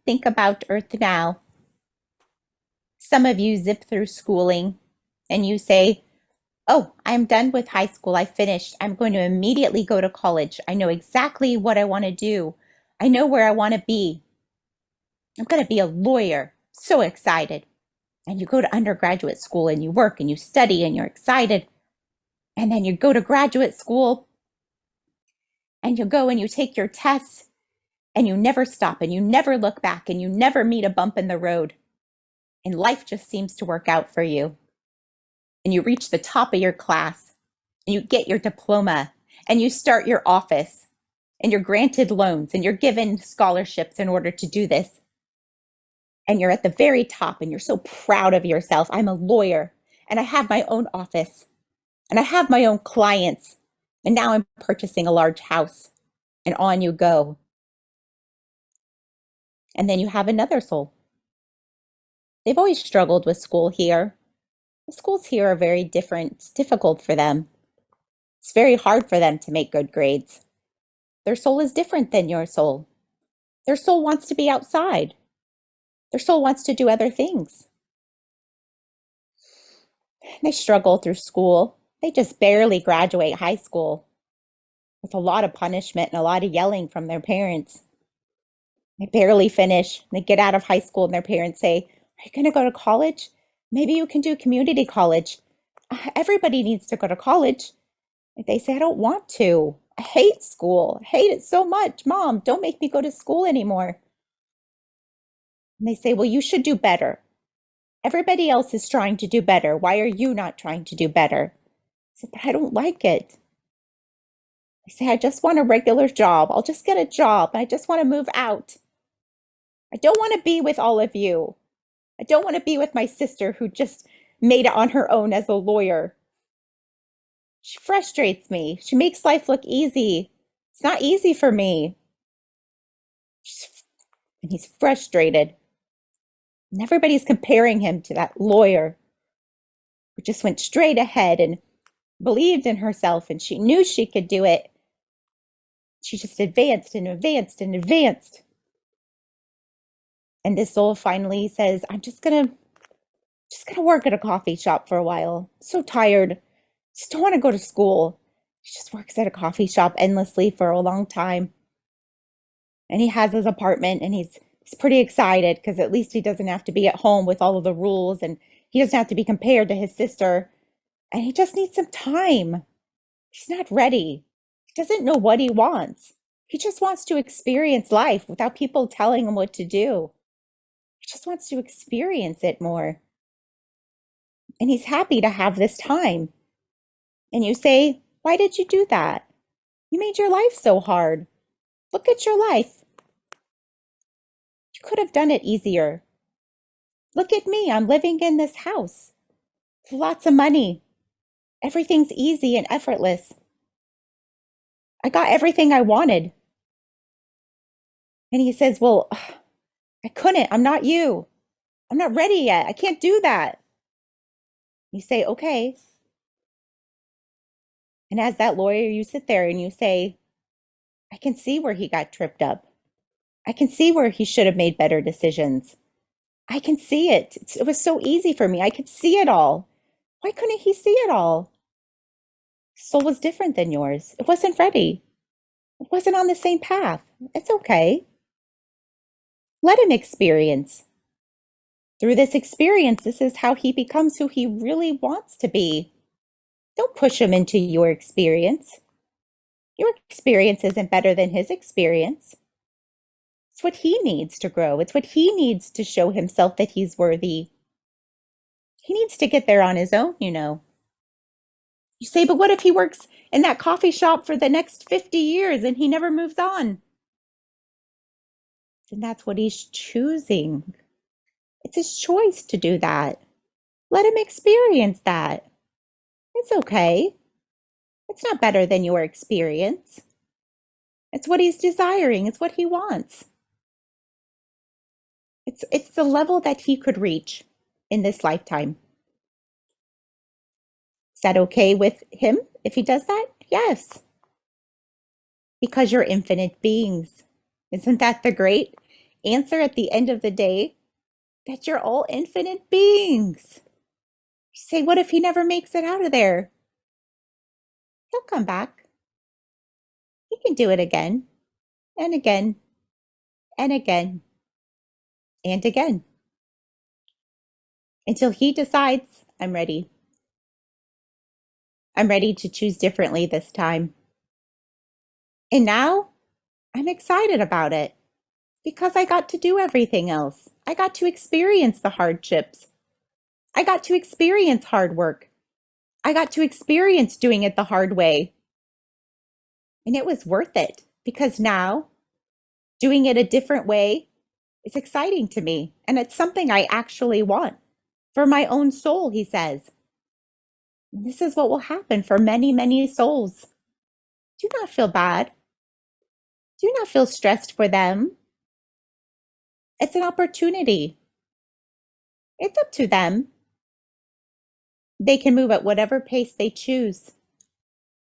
Think about Earth now. Some of you zip through schooling and you say, oh, I'm done with high school. I finished. I'm going to immediately go to college. I know exactly what I want to do. I know where I want to be. I'm going to be a lawyer. So excited. And you go to undergraduate school and you work and you study and you're excited. And then you go to graduate school and you go and you take your tests and you never stop and you never look back and you never meet a bump in the road. And life just seems to work out for you. And you reach the top of your class and you get your diploma and you start your office and you're granted loans and you're given scholarships in order to do this. And you're at the very top and you're so proud of yourself. I'm a lawyer and I have my own office And I have my own clients. And now I'm purchasing a large house. And on you go. And then you have another soul. They've always struggled with school here. The schools here are very different. It's difficult for them. It's very hard for them to make good grades. Their soul is different than your soul. Their soul wants to be outside. Their soul wants to do other things. They struggle through school. They just barely graduate high school with a lot of punishment and a lot of yelling from their parents. They barely finish. They get out of high school and their parents say, "Are you going to go to college? Maybe you can do community college. Everybody needs to go to college." And they say, "I don't want to. I hate school. I hate it so much. Mom, don't make me go to school anymore." And they say, "Well, you should do better. Everybody else is trying to do better. Why are you not trying to do better?" I said, "But I don't like it." I say, "I just want a regular job. I'll just get a job. I just want to move out. I don't want to be with all of you. I don't want to be with my sister who just made it on her own as a lawyer. She frustrates me. She makes life look easy. It's not easy for me." And he's frustrated. And everybody's comparing him to that lawyer who just went straight ahead and believed in herself and she knew she could do it. She just advanced and advanced and advanced. And this soul finally says, "I'm just gonna work at a coffee shop for a while. I'm so tired. Just don't want to go to school." He just works at a coffee shop endlessly for a long time. And he has his apartment and he's pretty excited because at least he doesn't have to be at home with all of the rules and he doesn't have to be compared to his sister. And he just needs some time. He's not ready. He doesn't know what he wants. He just wants to experience life without people telling him what to do. He just wants to experience it more. And he's happy to have this time. And you say, "Why did you do that? You made your life so hard. Look at your life. You could have done it easier. Look at me. I'm living in this house with lots of money. Everything's easy and effortless. I got everything I wanted." And he says, "Well, I couldn't. I'm not you. I'm not ready yet. I can't do that." You say, "Okay." And as that lawyer, you sit there and you say, "I can see where he got tripped up. I can see where he should have made better decisions. I can see it. It was so easy for me. I could see it all. Why couldn't he see it all? His soul was different than yours. It wasn't ready. It wasn't on the same path. It's okay. Let him experience. Through this experience, this is how he becomes who he really wants to be. Don't push him into your experience. Your experience isn't better than his experience. It's what he needs to grow. It's what he needs to show himself that he's worthy. He needs to get there on his own, you know." You say, "But what if he works in that coffee shop for the next 50 years and he never moves on?" Then that's what he's choosing. It's his choice to do that. Let him experience that. It's okay. It's not better than your experience. It's what he's desiring. It's what he wants. It's the level that he could reach in this lifetime. Is that okay with him if he does that? Yes. Because you're infinite beings. Isn't that the great answer at the end of the day? That you're all infinite beings. You say, "What if he never makes it out of there?" He'll come back. He can do it again and again and again and again until he decides, "I'm ready. I'm ready to choose differently this time." And now I'm excited about it because I got to do everything else. I got to experience the hardships. I got to experience hard work. I got to experience doing it the hard way. And it was worth it because now doing it a different way is exciting to me. And it's something I actually want for my own soul, he says. This is what will happen for many, many souls. Do not feel bad. Do not feel stressed for them. It's an opportunity. It's up to them. They can move at whatever pace they choose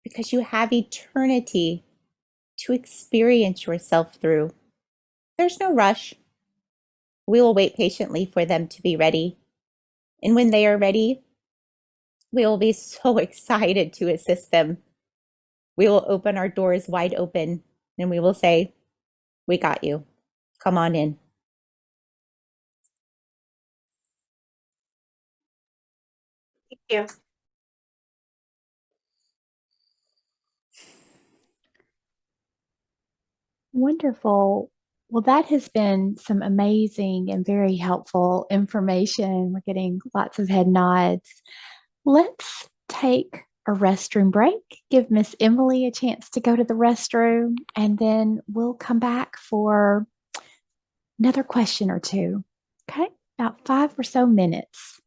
because you have eternity to experience yourself through. There's no rush. We will wait patiently for them to be ready. And when they are ready, we will be so excited to assist them. We will open our doors wide open and we will say, "We got you. Come on in." Thank you. Wonderful. Well, that has been some amazing and very helpful information. We're getting lots of head nods. Let's take a restroom break, give Miss Emily a chance to go to the restroom, and then we'll come back for another question or two. Okay, about 5 or so minutes.